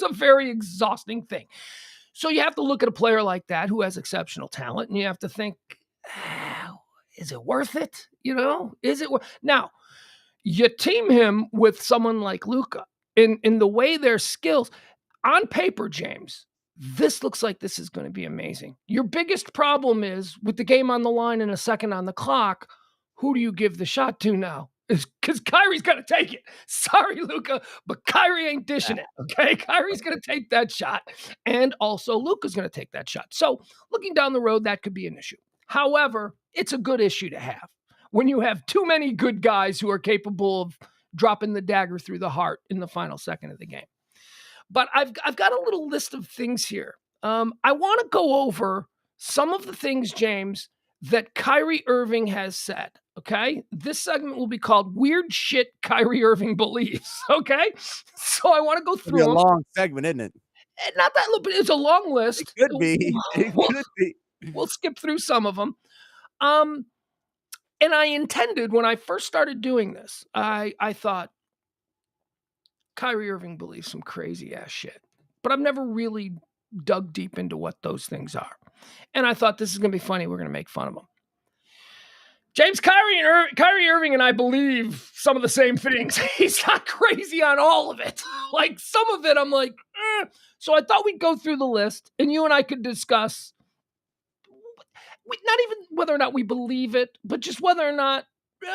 a very exhausting thing. So you have to look at a player like that who has exceptional talent, and you have to think, is it worth it? Is it now? You team him with someone like Luka in the way their skills on paper, James. This looks like this is going to be amazing. Your biggest problem is with the game on the line and a second on the clock. Who do you give the shot to now? Because Kyrie's going to take it. Sorry, Luka, but Kyrie ain't dishing it. Okay, Kyrie's going to take that shot, and also Luka's going to take that shot. So looking down the road, that could be an issue. However, it's a good issue to have when you have too many good guys who are capable of dropping the dagger through the heart in the final second of the game. But I've got a little list of things here. I want to go over some of the things, James, that Kyrie Irving has said. Okay, this segment will be called "Weird Shit Kyrie Irving Believes." Okay, so I want to go through a long segment, isn't it? Not that little, but it's a long list. It could be. It could be. We'll skip through some of them. And I intended when I first started doing this, I thought, Kyrie Irving believes some crazy ass shit, but I've never really dug deep into what those things are. And I thought this is going to be funny. We're going to make fun of him. James, Kyrie Irving and I believe some of the same things. He's not crazy on all of it. Like some of it, I'm like, So I thought we'd go through the list and you and I could discuss not even whether or not we believe it, but just whether or not,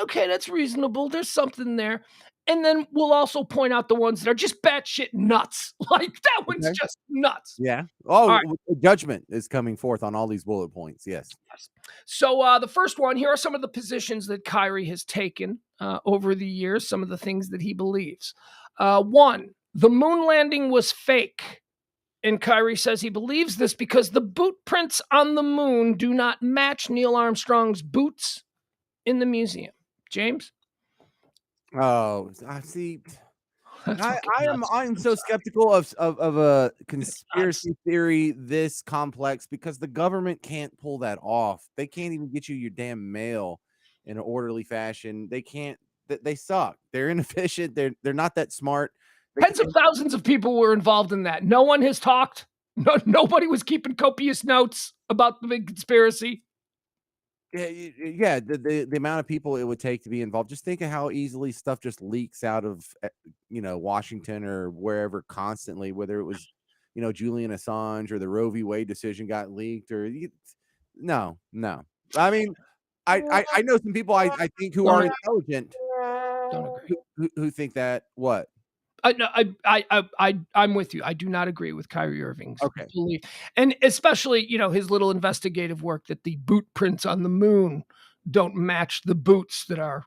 okay, that's reasonable. There's something there. And then we'll also point out the ones that are just batshit nuts. Like that one's just nuts. Yeah. Oh, right. Judgment is coming forth on all these bullet points. Yes. So the first one, here are some of the positions that Kyrie has taken over the years, some of the things that he believes. One, the moon landing was fake. And Kyrie says he believes this because the boot prints on the moon do not match Neil Armstrong's boots in the museum. James? Oh, I see. I'm so skeptical of a conspiracy theory this complex because the government can't pull that off. They can't even get you your damn mail in an orderly fashion. They can't. They suck. They're inefficient. They're not that smart. Tens of thousands of people were involved in that. No one has talked. Nobody was keeping copious notes about the big conspiracy. Yeah, the amount of people it would take to be involved. Just think of how easily stuff just leaks out of Washington or wherever constantly, whether it was Julian Assange or the Roe v. Wade decision got leaked or no. I mean, I know some people I think who are intelligent who think that what. I'm with you. I do not agree with Kyrie Irving's belief. And especially, his little investigative work that the boot prints on the moon don't match the boots that are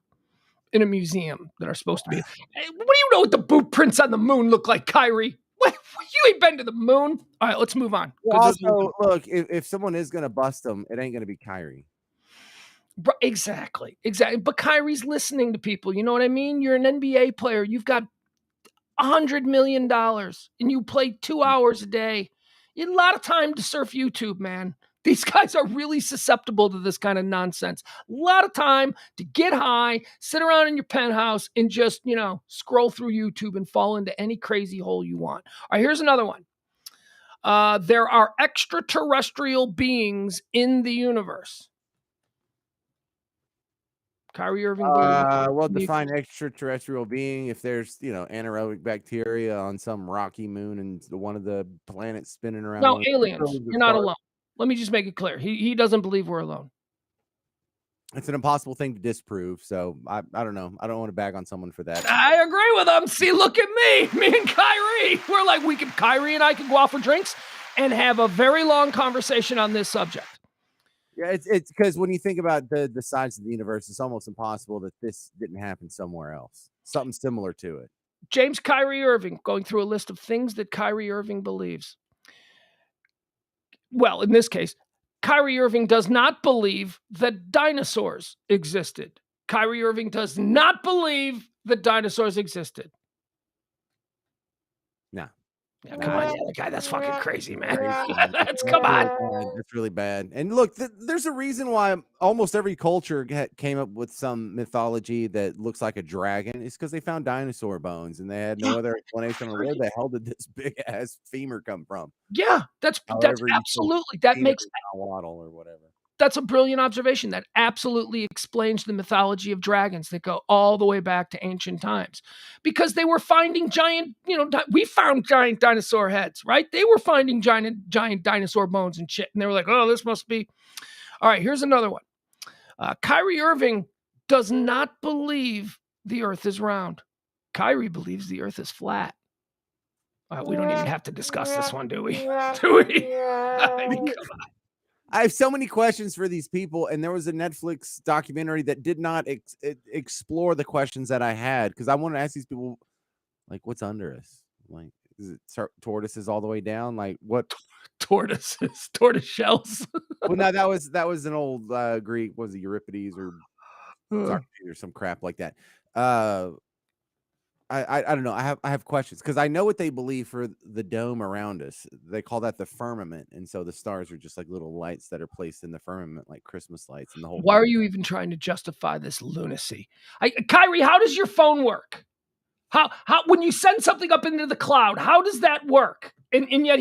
in a museum that are supposed to be. Hey, what do you know what the boot prints on the moon look like, Kyrie? What? You ain't been to the moon. All right, let's move on. Well, also, look, if someone is going to bust them, it ain't going to be Kyrie. Exactly. But Kyrie's listening to people. You know what I mean? You're an NBA player. You've got $100 million and you play 2 hours a day. You have a lot of time to surf YouTube, man. These guys are really susceptible to this kind of nonsense. A lot of time to get high, sit around in your penthouse and just, scroll through YouTube and fall into any crazy hole you want. All right, here's another one. There are extraterrestrial beings in the universe. Kyrie Irving. Well, define extraterrestrial being if there's, anaerobic bacteria on some rocky moon and one of the planets spinning around. No, aliens. You're not alone. Let me just make it clear. He doesn't believe we're alone. It's an impossible thing to disprove. So I don't know. I don't want to bag on someone for that. I agree with him. See, look at me and Kyrie. We're like, Kyrie and I can go out for drinks. and have a very long conversation on this subject. Yeah, it's because when you think about the size of the universe, it's almost impossible that this didn't happen somewhere else. Something similar to it. James Kyrie Irving, going through a list of things that Kyrie Irving believes. Well, in this case, Kyrie Irving does not believe that dinosaurs existed. Kyrie Irving does not believe that dinosaurs existed. No. Yeah, No, come on, yeah, that guy, that's fucking crazy, man. crazy. That's That's come really on. bad. That's really bad. And look, there's a reason why almost every culture came up with some mythology that looks like a dragon. It's because they found dinosaur bones and they had no Yeah, other explanation on where the hell did this big ass femur come from. yeah, that's However, you say absolutely that Peter makes Waddle or whatever. that's a brilliant observation. That absolutely explains the mythology of dragons that go all the way back to ancient times, because they were finding giant, we found giant dinosaur heads, right? They were finding giant dinosaur bones and shit, and they were like, "Oh, this must be." All right, here's another one. Kyrie Irving does not believe the Earth is round. Kyrie believes the Earth is flat. We don't even have to discuss this one, do we? Do we? I mean, come on. I have so many questions for these people, and there was a Netflix documentary that did not explore the questions that I had because I want to ask these people, like, what's under us? Like, is it tortoises all the way down? Like, what? Tortoises, tortoise shells. Well, no, that was an old Greek. Was it Euripides or Socrates or some crap like that? Uh, I don't know. I have questions because I know what they believe for the dome around us. They call that the firmament, and so the stars are just like little lights that are placed in the firmament, like Christmas lights, and the whole Why thing. are you even trying to justify this lunacy? Kyrie, how does your phone work? How when you send something up into the cloud, how does that work? And yet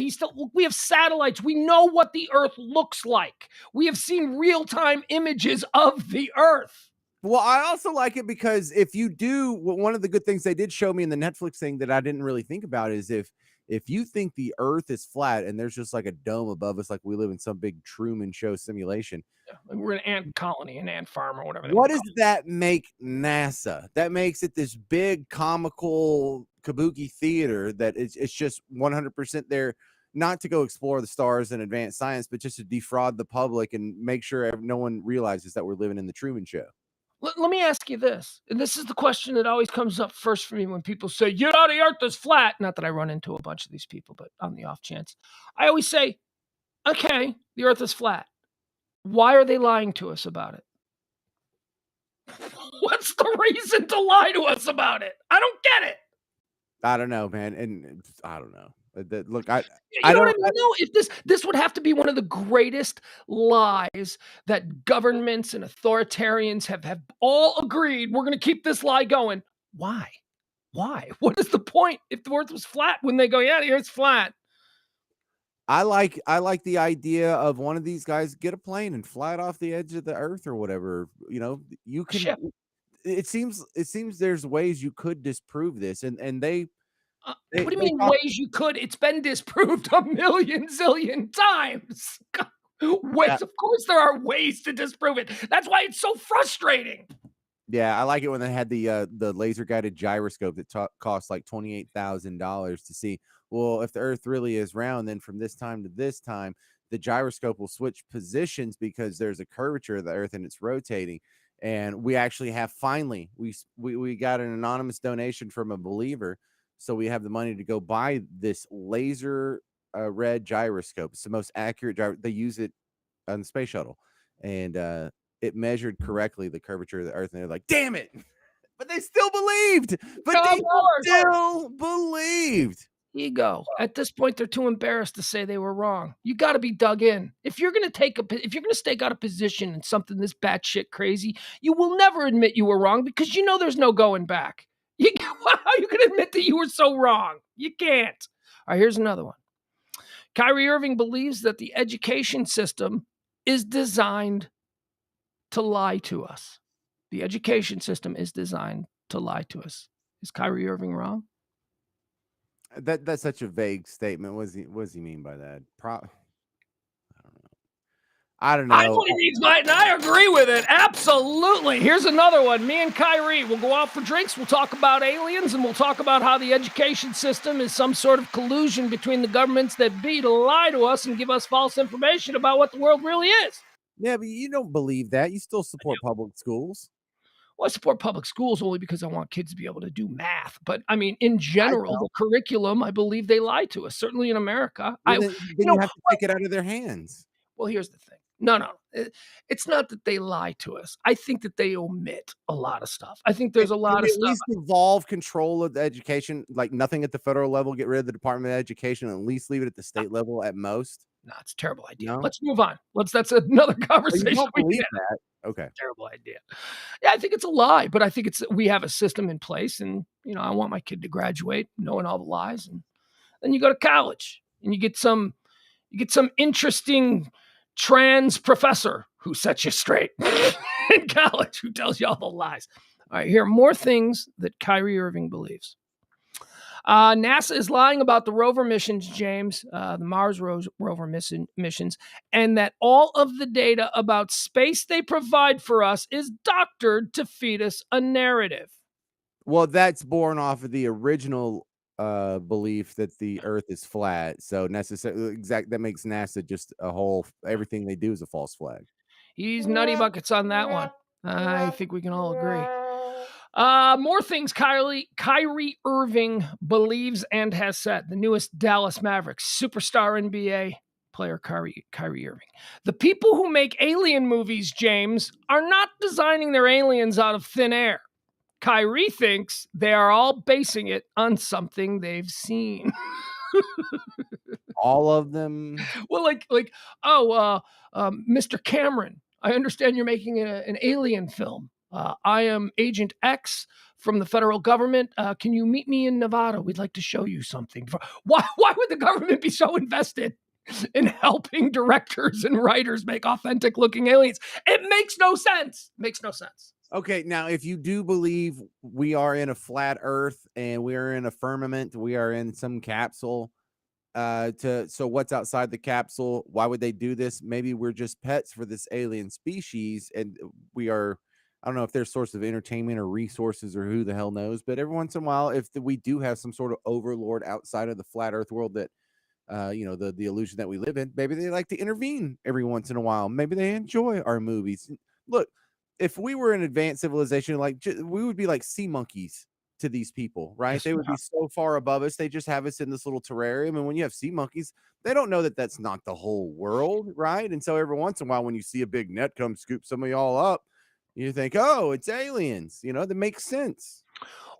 we have satellites. We know what the Earth looks like. We have seen real-time images of the Earth. Well, I also like it because if you do, one of the good things they did show me in the Netflix thing that I didn't really think about is if you think the Earth is flat and there's just like a dome above us, like we live in some big Truman Show simulation. Yeah, we're an ant colony, an ant farm, or whatever they What want to does call it. that make NASA? That makes it this big comical kabuki theater that it's just 100% there, not to go explore the stars and advance science, but just to defraud the public and make sure no one realizes that we're living in the Truman Show. Let me ask you this, and this is the question that always comes up first for me when people say, the Earth is flat. Not that I run into a bunch of these people, but on the off chance, I always say, okay, the Earth is flat. Why are they lying to us about it? What's the reason to lie to us about it? I don't get it. I don't know, man, and I don't know. Look, I You I know what I don't. mean? No, if this would have to be one of the greatest lies that governments and authoritarians have all agreed, we're gonna keep this lie going. Why? Why? What is the point if the Earth was flat when they go, "Yeah, the Earth's flat." I like the idea of one of these guys get a plane and fly it off the edge of the earth or whatever. You can. Ship. It seems there's ways you could disprove this, and they What they do you they mean talk. ways you could? It's been disproved a million zillion times. Yeah, Ways, of course there are ways to disprove it. That's why it's so frustrating. yeah, I like it when they had the laser guided gyroscope that cost like $28,000 to see. Well, if the Earth really is round, then from this time to this time, the gyroscope will switch positions because there's a curvature of the Earth and it's rotating. And we actually have finally we got an anonymous donation from a believer, so we have the money to go buy this laser red gyroscope. It's the most accurate they use it on the space shuttle, and it measured correctly the curvature of the Earth. And they're like, "Damn it!" But they still believed. But Of they course. still believed. Ego. At this point, they're too embarrassed to say they were wrong. You got to be dug in. If you're going to stake out a position in something this batshit crazy, you will never admit you were wrong because you know there's no going back. How you can admit that you were so wrong? You can't. All right, here's another one. Kyrie Irving believes that the education system is designed to lie to us. The education system is designed to lie to us. Is Kyrie Irving wrong? That's such a vague statement. What does he mean by that? I don't know. I don't I know know. what he means by it, and I agree with it. Absolutely. Here's another one. Me and Kyrie will go out for drinks. We'll talk about aliens, and we'll talk about how the education system is some sort of collusion between the governments that be to lie to us and give us false information about what the world really is. Yeah, but you don't believe that. You still I do. support public schools. Well, I support public schools only because I want kids to be able to do math. But I mean, in I general, the don't. curriculum, I believe they lie to us. Certainly in America. Well, then you have to take it out of their hands. Well, here's the thing. No, no, it's not that they lie to us. I think that they omit a lot of stuff. I think there's a Can lot we of at stuff. least evolve control of the education, like, nothing at the federal level, get rid of the Department of Education, and at least leave it at the state level at most? No, it's a terrible idea. No? Let's move on. That's another Oh, you conversation don't we can believe have. that? Okay. Terrible idea. Yeah, I think it's a lie, but I think we have a system in place, and I want my kid to graduate knowing all the lies, and then you go to college and you get some interesting trans professor who sets you straight in college, who tells you all the lies. All right, here are more things that Kyrie Irving believes. NASA is lying about the rover missions, James, the Mars rover missions, and that all of the data about space they provide for us is doctored to feed us a narrative. Well, that's born off of the original, belief that the Earth is flat, so that makes NASA just a whole everything they do is a false flag. He's nutty buckets on that one. I think we can all agree. More things Kyrie Irving believes and has said. The newest Dallas Mavericks superstar NBA player Kyrie Irving. The people who make alien movies, James, are not designing their aliens out of thin air. Kyrie thinks they are all basing it on something they've seen. All of them. Well, oh, Mr. Cameron, I understand you're making an alien film. I am Agent X from the federal government. Can you meet me in Nevada? We'd like to show you something. Why would the government be so invested in helping directors and writers make authentic looking aliens? It makes no sense. Makes no sense. Okay, now if you do believe we are in a flat Earth and we are in a firmament, we are in some capsule, so what's outside the capsule? Why would they do this? Maybe we're just pets for this alien species, and we are. I don't know if they're source of entertainment or resources or who the hell knows, but every once in a while, if we do have some sort of overlord outside of the flat Earth world that the illusion that we live in, maybe they like to intervene every once in a while. Maybe they enjoy our movies. Look, if we were an advanced civilization, like we would be like sea monkeys to these people, right? Yes, They would be so far above us. They just have us in this little terrarium. And when you have sea monkeys, they don't know that that's not the whole world, right? And so every once in a while, when you see a big net come scoop some of y'all up, you think, oh, it's aliens. That makes sense.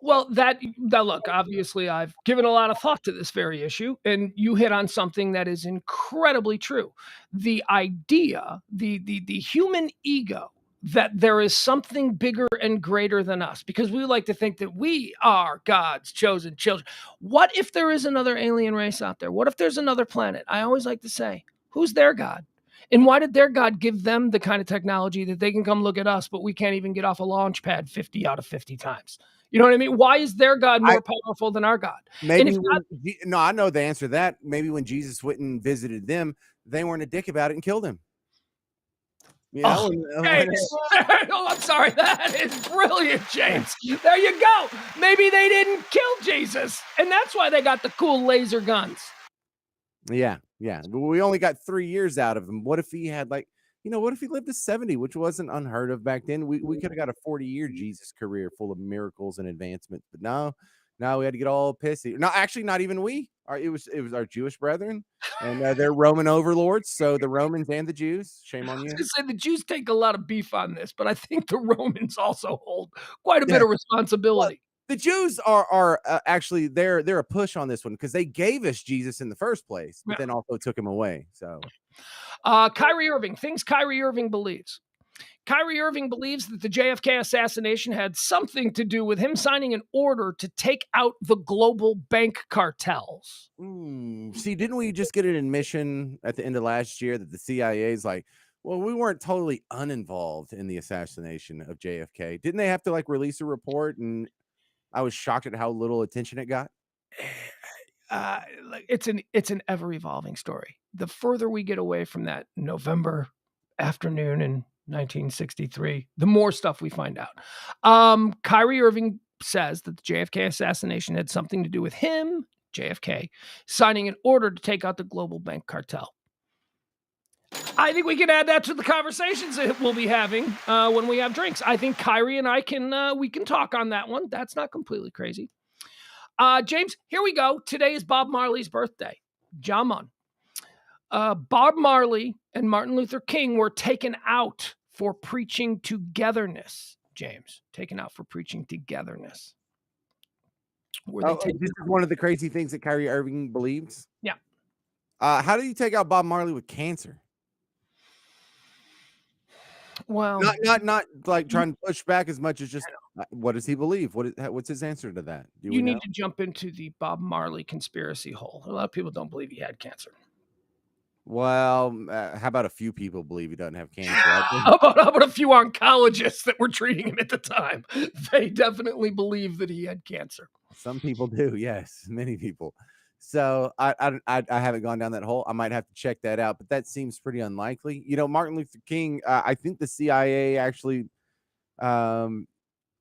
well, now look, obviously I've given a lot of thought to this very issue, and you hit on something that is incredibly true. The idea, the human ego that there is something bigger and greater than us, because we like to think that we are God's chosen children. What if there is another alien race out there? What if there's another planet? I always like to say, who's their God? And why did their God give them the kind of technology that they can come look at us, but we can't even get off a launch pad 50 out of 50 times? You know what I mean? Why is their God I more powerful than our God? And maybe if God, when no, I know the answer to that. Maybe when Jesus went and visited them, they weren't a dick about it and killed him. oh, James, oh, I'm sorry, that is brilliant, James. There you go. Maybe they didn't kill Jesus, and that's why they got the cool laser guns. Yeah, yeah. But we only got 3 years out of him. What if he had what if he lived to 70, which wasn't unheard of back then? We could have got a 40-year Jesus career full of miracles and advancements. But no, we had to get all pissy. No, actually, not even we. It was our Jewish brethren, and they're Roman overlords. So the Romans and the Jews. Shame on I was you. gonna say the Jews take a lot of beef on this, but I think the Romans also hold quite a bit Yeah. of Well, responsibility. the Jews are actually they're a push on this one because they gave us Jesus in the first place, but Yeah. then also took him away. So Kyrie Irving, things Kyrie Irving believes. Kyrie Irving believes that the JFK assassination had something to do with him signing an order to take out the global bank cartels. See, didn't we just get an admission at the end of last year that the CIA is like, well, we weren't totally uninvolved in the assassination of JFK? Didn't they have to release a report? And I was shocked at how little attention it got. Like it's an ever evolving story. The further we get away from that November afternoon in 1963. The more stuff we find out. Kyrie Irving says that the JFK assassination had something to do with him, JFK, signing an order to take out the global bank cartel. I think we can add that to the conversations that we'll be having when we have drinks. I think Kyrie and I we can talk on that one. That's not completely crazy. James, here we go. Today is Bob Marley's birthday. Jaman. Bob Marley and Martin Luther King were taken out for preaching togetherness. James, taken out for preaching togetherness. This is one of the crazy things that Kyrie Irving believes. Yeah. How did you take out Bob Marley with cancer? Well, not like trying to push back as much as just what does he believe? What's his answer to that? You need to jump into the Bob Marley conspiracy hole. A lot of people don't believe he had cancer. Well, how about a few people believe he doesn't have cancer? How about a few oncologists that were treating him at the time? They definitely believe that he had cancer. Some people do, yes, many people. So I haven't gone down that hole. I might have to check that out, but that seems pretty unlikely. You know, Martin Luther King. I think the CIA actually, didn't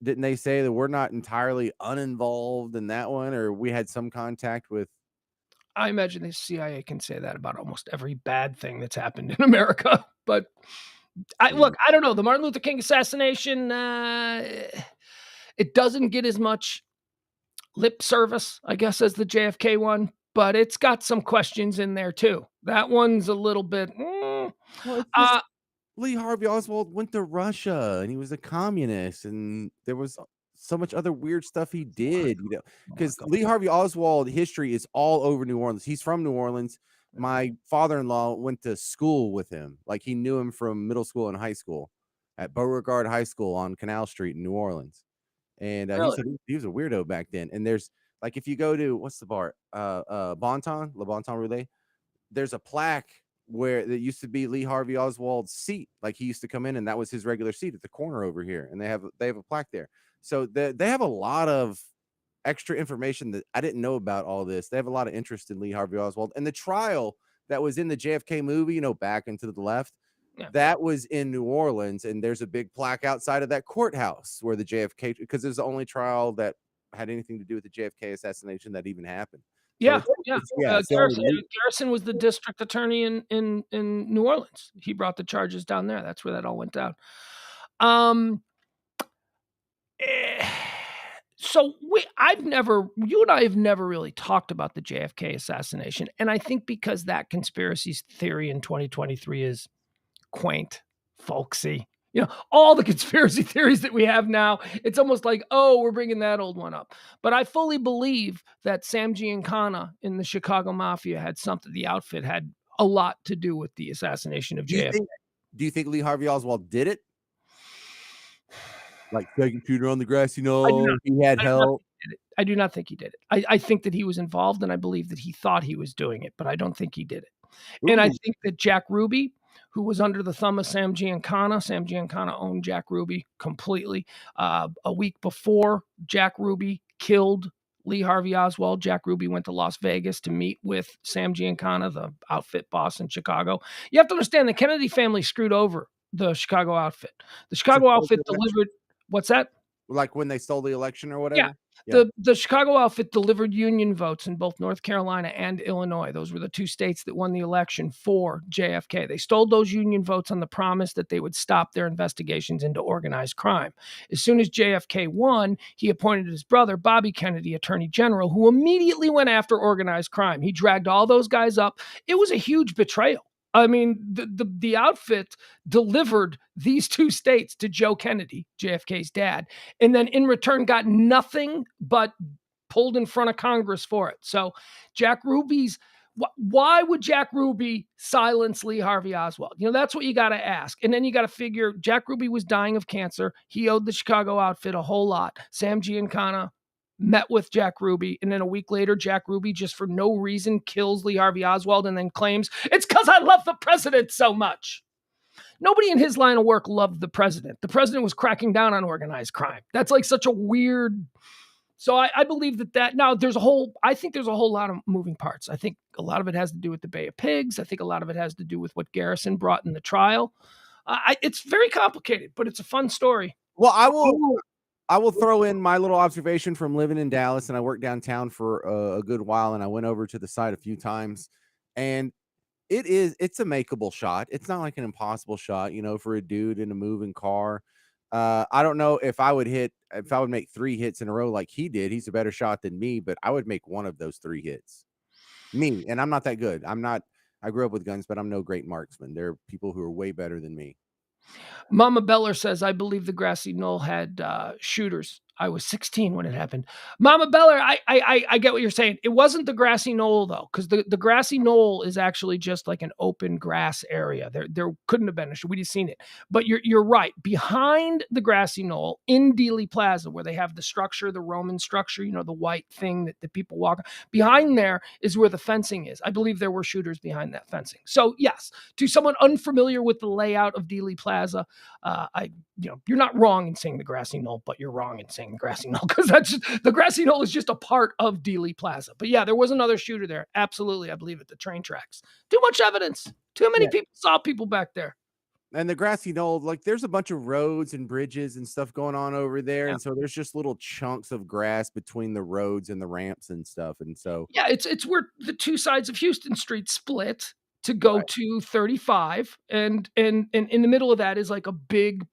they say that we're not entirely uninvolved in that one, or we had some contact with? I imagine the CIA can say that about almost every bad thing that's happened in America. But look, I don't know. The Martin Luther King assassination, it doesn't get as much lip service, I guess, as the JFK one, but it's got some questions in there too. That one's a little bit. Lee Harvey Oswald went to Russia and he was a communist, and there was so much other weird stuff he did, you know, because Lee Harvey Oswald history is all over New Orleans. He's from New Orleans. My father-in-law went to school with him. Like, he knew him from middle school and high school at Beauregard High School on Canal Street in New Orleans. And he was a weirdo back then. And there's, like, if you go to, what's the bar? Bonton, Le Bonton Roulette, there's a plaque where that used to be Lee Harvey Oswald's seat. Like, he used to come in and that was his regular seat at the corner over here. And they have a plaque there. So they have a lot of extra information that I didn't know about all this. They have a lot of interest in Lee Harvey Oswald. And the trial that was in the JFK movie, you know, Back and to the Left, that was in New Orleans. And there's a big plaque outside of that courthouse where the JFK, because it was the only trial that had anything to do with the JFK assassination that even happened. Yeah. Garrison was the district attorney in New Orleans. He brought the charges down there. That's where that all went down. So you and I have never really talked about the JFK assassination. And I think because that conspiracy theory in 2023 is quaint, folksy, you know, all the conspiracy theories that we have now, it's almost like, oh, we're bringing that old one up. But I fully believe that Sam Giancana in the Chicago Mafia had something, the outfit had a lot to do with the assassination of JFK. Do you think Lee Harvey Oswald did it? Like taking shooter on the grass, you know, he had help. I do not think he did it. I think that he was involved, and I believe that he thought he was doing it, but I don't think he did it. Ooh. And I think that Jack Ruby, who was under the thumb of Sam Giancana owned Jack Ruby completely. A week before Jack Ruby killed Lee Harvey Oswald, Jack Ruby went to Las Vegas to meet with Sam Giancana, the outfit boss in Chicago. You have to understand the Kennedy family screwed over the Chicago outfit. The Chicago outfit delivered. What's that? Like when they stole the election or whatever? Yeah. The Chicago outfit delivered Union votes in both North Carolina and Illinois. Those were the two states that won the election for JFK. They stole those Union votes on the promise that they would stop their investigations into organized crime. As soon as JFK won, he appointed his brother, Bobby Kennedy, Attorney General, who immediately went after organized crime. He dragged all those guys up. It was a huge betrayal. I mean, the outfit delivered these two states to Joe Kennedy, JFK's dad, and then in return got nothing but pulled in front of Congress for it. So why would Jack Ruby silence Lee Harvey Oswald? You know, that's what you got to ask. And then you got to figure Jack Ruby was dying of cancer. He owed the Chicago outfit a whole lot. Sam Giancana met with Jack Ruby, and then a week later, Jack Ruby, just for no reason, kills Lee Harvey Oswald and then claims, it's because I love the president so much. Nobody in his line of work loved the president. The president was cracking down on organized crime. That's like such a weird... So I believe that now I think there's a whole lot of moving parts. I think a lot of it has to do with the Bay of Pigs. I think a lot of it has to do with what Garrison brought in the trial. It's very complicated, but it's a fun story. Well, I will throw in my little observation from living in Dallas, and I worked downtown for a good while, and I went over to the site a few times, and it's a makeable shot. It's not like an impossible shot, for a dude in a moving car. I don't know if I would make 3 hits in a row like he did. He's a better shot than me, but I would make one of those 3 hits. Me, and I'm not that good. I grew up with guns, but I'm no great marksman. There are people who are way better than me. Mama Beller says, I believe the grassy knoll had shooters. I was 16 when it happened. Mama Beller, I get what you're saying. It wasn't the grassy knoll though, because the grassy knoll is actually just like an open grass area. There couldn't have been a we'd have seen it. But you're right. Behind the grassy knoll in Dealey Plaza, where they have the structure, the Roman structure, the white thing that the people walk behind, there is where the fencing is. I believe there were shooters behind that fencing. So yes, to someone unfamiliar with the layout of Dealey Plaza, you're not wrong in saying the grassy knoll, but you're wrong in saying the grassy knoll, because the grassy knoll is just a part of Dealey Plaza. But yeah, there was another shooter there. Absolutely. I believe at the train tracks. Too much evidence. Too many Yeah. people saw people back there. And the grassy knoll, like there's a bunch of roads and bridges and stuff going on over there. Yeah. And so there's just little chunks of grass between the roads and the ramps and stuff. And so yeah, it's where the two sides of Houston Street split to go to 35. And in the middle of that is like a big,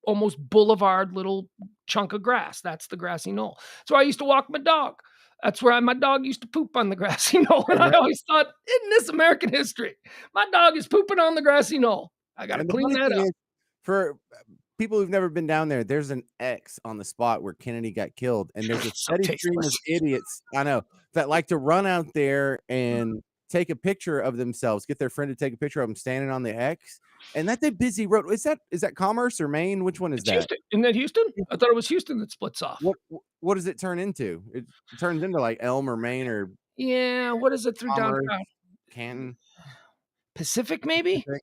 almost boulevard little chunk of grass. That's the grassy knoll. So I used to walk my dog. That's where my dog used to poop on the grassy knoll. And I always thought, in this American history, my dog is pooping on the grassy knoll. I got to And the clean funny that thing up. is, for people who've never been down there's an X on the spot where Kennedy got killed, and there's a So steady stream of tasteless. idiots, I know, that like to run out there and take a picture of themselves, get their friend to take a picture of them standing on the X, and that's a busy road. Is that Commerce or Maine? Which one is It's that? Houston. Isn't that Houston? I thought it was Houston that splits off. What does it turn into? It turns into like Elm or Maine or Yeah, what is it through Commerce, downtown? Canton, Pacific, maybe? Pacific,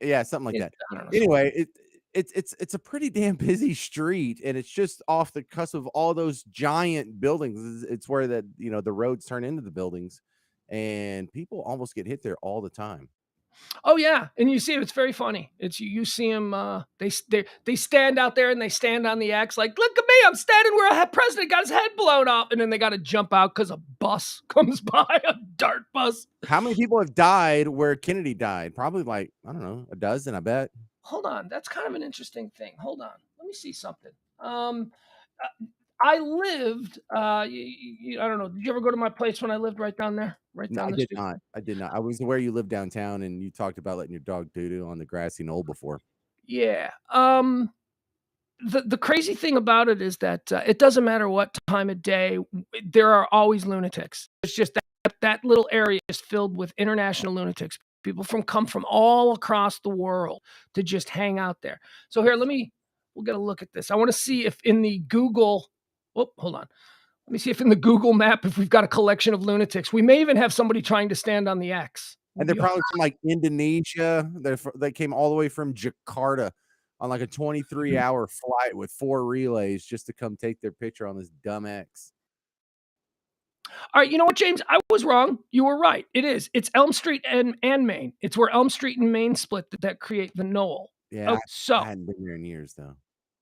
yeah, something like Yeah, that. I don't know. Anyway, it's a pretty damn busy street, and it's just off the cusp of all those giant buildings. It's where the roads turn into the buildings, and people almost get hit there all the time. Oh yeah, and you see it. It's very funny. It's you see them. They stand out there and they stand on the X like, look at me, I'm standing where a president got his head blown off, and then they got to jump out because a bus comes by, a dart bus. How many people have died where Kennedy died? Probably like, I don't know, a dozen, I bet. Hold on, that's kind of an interesting thing. Hold on, let me see something. I lived. I don't know. Did you ever go to my place when I lived right down there, right No, down I the did street? not. I did not. I was aware you lived downtown, and you talked about letting your dog doo-doo on the grassy knoll before. Yeah. The crazy thing about it is that it doesn't matter what time of day, there are always lunatics. It's just that little area is filled with international lunatics. People come from all across the world to just hang out there. So here, we'll get a look at this. I want to see if in the Google, hold on. Let me see if in the Google map, if we've got a collection of lunatics. We may even have somebody trying to stand on the X. And they're probably from like Indonesia. They came all the way from Jakarta on like a 23-hour flight with 4 relays just to come take their picture on this dumb X. All right, you know what, James? I was wrong. You were right. It is. It's Elm Street and Main. It's where Elm Street and Main split that create the knoll. Yeah, So I hadn't been there in years though.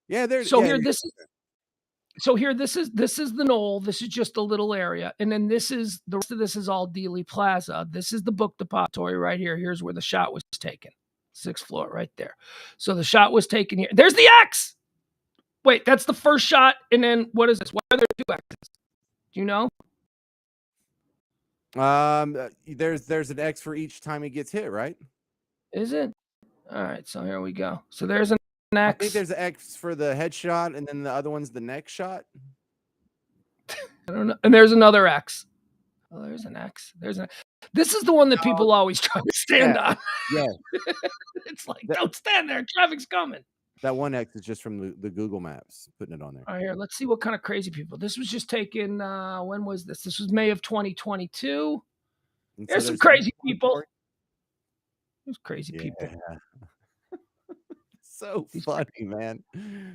Yeah, there's so here this is the knoll. This is just a little area, and then the rest of this is all Dealey Plaza. This is the book depository right here. Here's where the shot was taken. 6th floor right there. So the shot was taken here. There's the X. Wait, that's the first shot, and then what is this? Why are there 2 X's? Do you know? There's an X for each time he gets hit, right? Is it? All right, so here we go. So there's an X. I think there's an X for the headshot, and then the other one's the next shot. I don't know. And there's another X. Oh, there's an X. This is the one that people always try to stand on. Yeah. It's like, don't stand there. Traffic's coming. That one X is just from the Google Maps, putting it on there. All right, here, let's see what kind of crazy people. This was just taken, when was this? This was May of 2022. There's some crazy people. There's crazy people. So funny, man.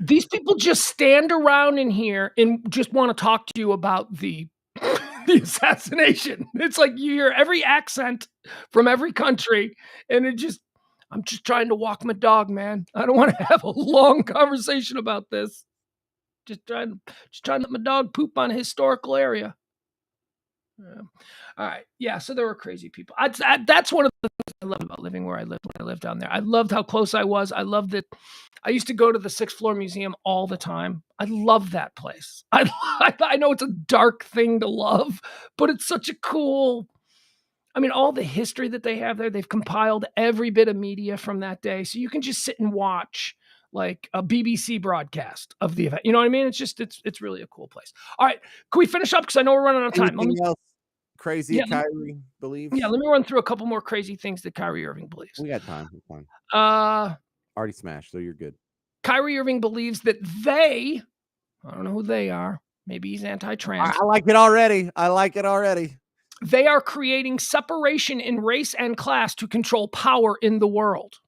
These people just stand around in here and just want to talk to you about the assassination. It's like you hear every accent from every country, and it just, I'm just trying to walk my dog, man. I don't wanna have a long conversation about this. Just trying to let my dog poop on a historical area." Yeah. Alright. Yeah, so there were crazy people. That's one of the things I love about living where I lived when I lived down there. I loved how close I was. I loved that I used to go to the sixth floor museum all the time. I love that place. I know it's a dark thing to love, but it's such a cool. I mean, all the history that they have there, they've compiled every bit of media from that day, so you can just sit and watch, like, a BBC broadcast of the event, you know what I mean? It's really a cool place. Alright, can we finish up? Because I know we're running out of time. Let me Anything else crazy yeah, Kyrie yeah, believes? let me run through a couple more crazy things that Kyrie Irving believes. We got time. It's fine. Uh, Already smashed, so you're good. Kyrie Irving believes that I don't know who they are, maybe he's I, anti-trans, I like it already. I like it already. they are creating separation in race and class to control power in the world.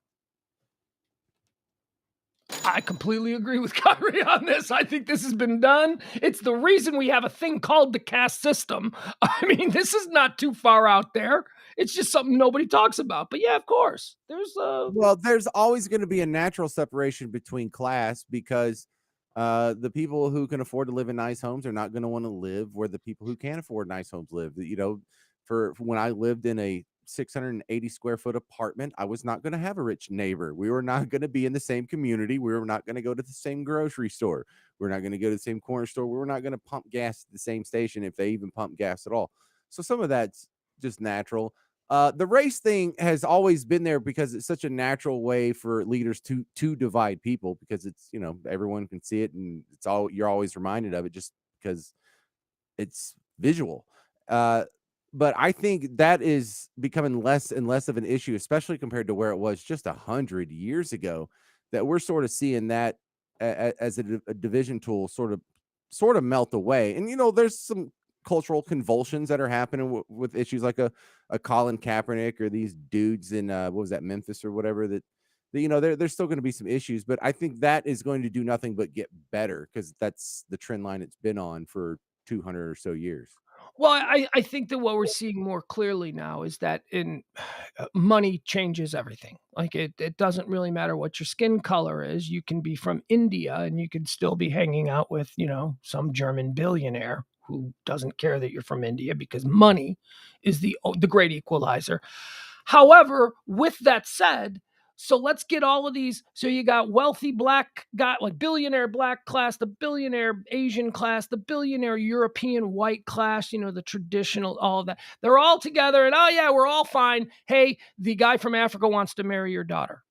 I completely agree with Kyrie on this. I think this has been done. It's the reason we have a thing called the caste system. I mean, this is not too far out there. It's just something nobody talks about. But yeah, of course, there's Well, there's always going to be a natural separation between class because the people who can afford to live in nice homes are not going to want to live where the people who can't afford nice homes live. You know, for when I lived in a 680 square foot apartment, I was not going to have a rich neighbor. We were not going to be in the same community. We were not going to go to the same grocery store. We're not going to go to the same corner store. We were not going to pump gas at the same station if they even pump gas at all. So some of that's just natural. The race thing has always been there because it's such a natural way for leaders to divide people because it's everyone can see it and it's all you're always reminded of it just because it's visual. Uh, but I think that is becoming less and less of an issue, especially compared to where it was just 100 years ago. That we're sort of seeing that as a division tool, sort of melt away. And there's some cultural convulsions that are happening with issues like a Colin Kaepernick or these dudes in what was that Memphis or whatever there's still going to be some issues, but I think that is going to do nothing but get better because that's the trend line it's been on for 200 or so years. well, I think that what we're seeing more clearly now is that in money changes everything. Like it doesn't really matter what your skin color is. You can be from India and you can still be hanging out with, some German billionaire who doesn't care that you're from India because money is the great equalizer. However, with that said, so let's get all of these. So you got wealthy black guy, like billionaire black class, the billionaire Asian class, the billionaire European white class, the traditional, all of that. They're all together and oh yeah, we're all fine. Hey, the guy from Africa wants to marry your daughter.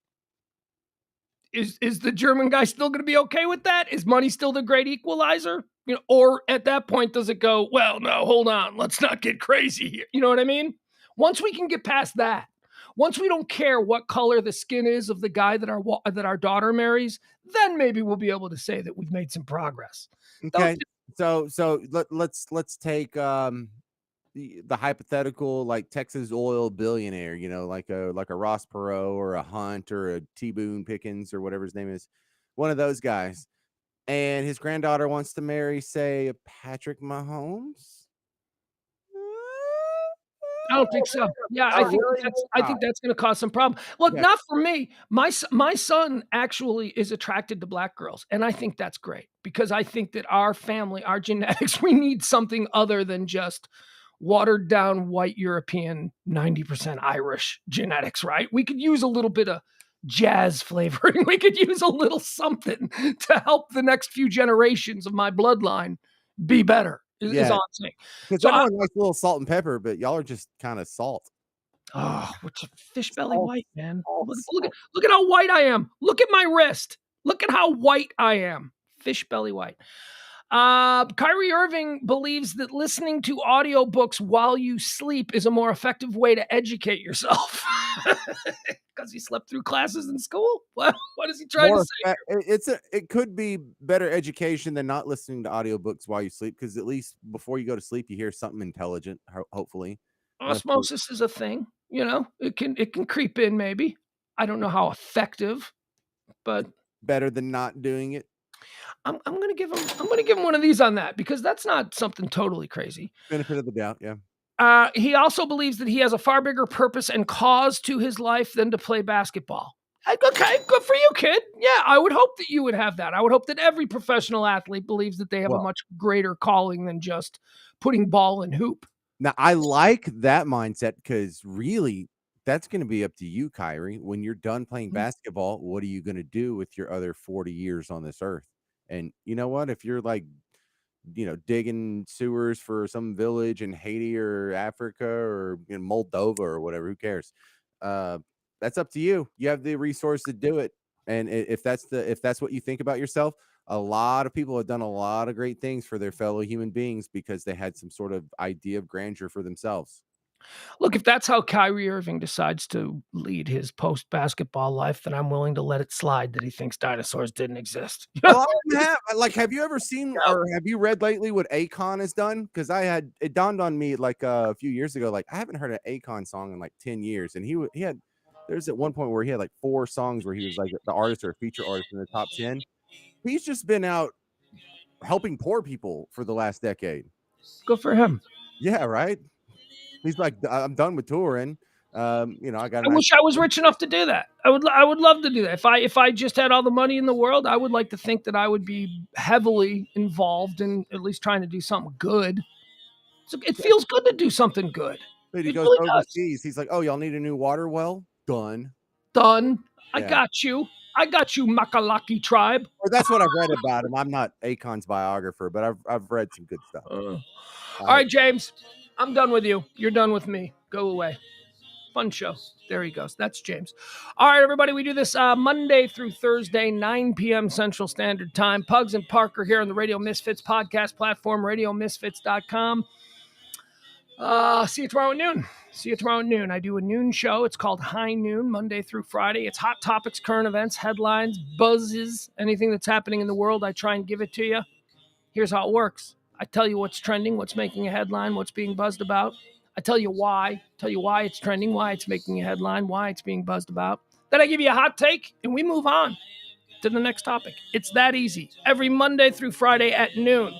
Is the German guy still going to be okay with that? Is money still the great equalizer? Or at that point does it go, well, no, hold on, let's not get crazy here. You know what I mean? Once we can get past that, once we don't care what color the skin is of the guy that our daughter marries, then maybe we'll be able to say that we've made some progress. Those, Okay, so let's take the hypothetical like Texas oil billionaire, like a Ross Perot or a Hunt or a T Boone Pickens or whatever his name is, one of those guys, and his granddaughter wants to marry, say, a Patrick Mahomes. I don't think so. Yeah, I really I think that's gonna cause some problem. Look, okay. not for me. My son actually is attracted to black girls, and I think that's great because I think that our family, our genetics, we need something other than just watered down white European, 90% Irish genetics, right? We could use a little bit of jazz flavoring. We could use a little something to help the next few generations of my bloodline be better, is Yeah, all I'm saying. because So everyone likes a little salt and pepper, but y'all are just kind of salt. oh, what's a fish belly Salt, white, man. salt, salt. Look at how white I am. Look at my wrist. Look at how white I am. Fish belly white. Kyrie Irving believes that listening to audiobooks while you sleep is a more effective way to educate yourself. Because he slept through classes in school? What is he trying to More say? it could be better education than not listening to audiobooks while you sleep, because at least before you go to sleep, you hear something intelligent, hopefully. For Osmosis is a thing, it can creep in maybe. I don't know how effective, but better than not doing it. I'm gonna give him one of these on that because that's not something totally crazy. Benefit of the doubt, yeah. He also believes that he has a far bigger purpose and cause to his life than to play basketball. Okay, good for you, kid. Yeah, I would hope that you would have that. I would hope that every professional athlete believes that they have a Well, much greater calling than just putting ball in hoop. now I like that mindset because really that's going to be up to you, Kyrie. When you're done playing Mhm. basketball, what are you going to do with your other 40 years on this earth? And you know what? If you're like, digging sewers for some village in Haiti or Africa or in Moldova or whatever, who cares? Uh, that's up to you. You have the resource to do it. And if that's what you think about yourself, a lot of people have done a lot of great things for their fellow human beings because they had some sort of idea of grandeur for themselves. Look, if that's how Kyrie Irving decides to lead his post basketball life, then I'm willing to let it slide that he thinks dinosaurs didn't exist. A lot of them have. Like, have you ever seen or have you read lately what Akon has done? Because it dawned on me like a few years ago. Like, I haven't heard an Akon song in like 10 years, and he had. There's at one point where he had like 4 songs where he was like the artist or a feature artist in the top 10. He's just been out helping poor people for the last decade. Good for him. Yeah, right. He's like, I'm done with touring. I got a I nice. wish I was rich enough to do that. I would love to do that. If I just had all the money in the world, I would like to think that I would be heavily involved in at least trying to do something good. So it feels good to do something good. But he It goes really does. overseas. He's like, oh, y'all need a new water well? Done. Done. I Yeah. got you. I got you, Makalaki tribe. Or that's what I've read about him. I'm not Akon's biographer, but I've read some good stuff. All right, James. I'm done with you. You're done with me. Go away. Fun show. There he goes. That's James. All right, everybody. We do this Monday through Thursday, 9 p.m. Central Standard Time. Pugs and Parker here on the Radio Misfits podcast platform, radiomisfits.com. See you tomorrow at noon. See you tomorrow at noon. I do a noon show. It's called High Noon, Monday through Friday. It's hot topics, current events, headlines, buzzes, anything that's happening in the world. I try and give it to you. Here's how it works. I tell you what's trending, what's making a headline, what's being buzzed about. I tell you why it's trending, why it's making a headline, why it's being buzzed about. Then I give you a hot take, and we move on to the next topic. It's that easy. Every Monday through Friday at noon.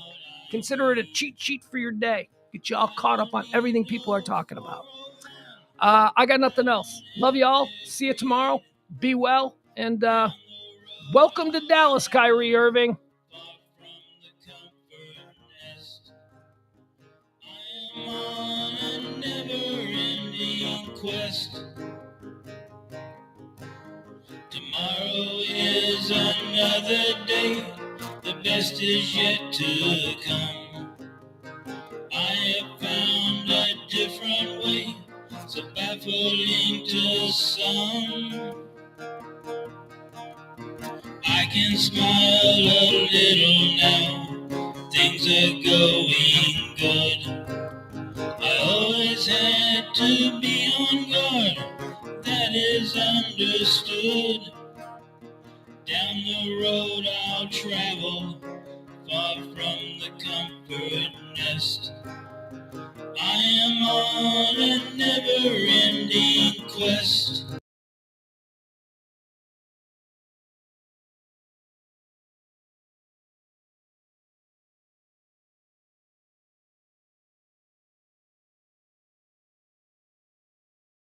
Consider it a cheat sheet for your day. Get you all caught up on everything people are talking about. I got nothing else. Love you all. See you tomorrow. Be well. And welcome to Dallas, Kyrie Irving. On a never-ending quest. Tomorrow is another day. The best is yet to come. I have found a different way, so baffling to some. I can smile a little now. Things are going good. I always had to be on guard, that is understood. Down the road I'll travel, far from the comfort nest. I am on a never-ending quest.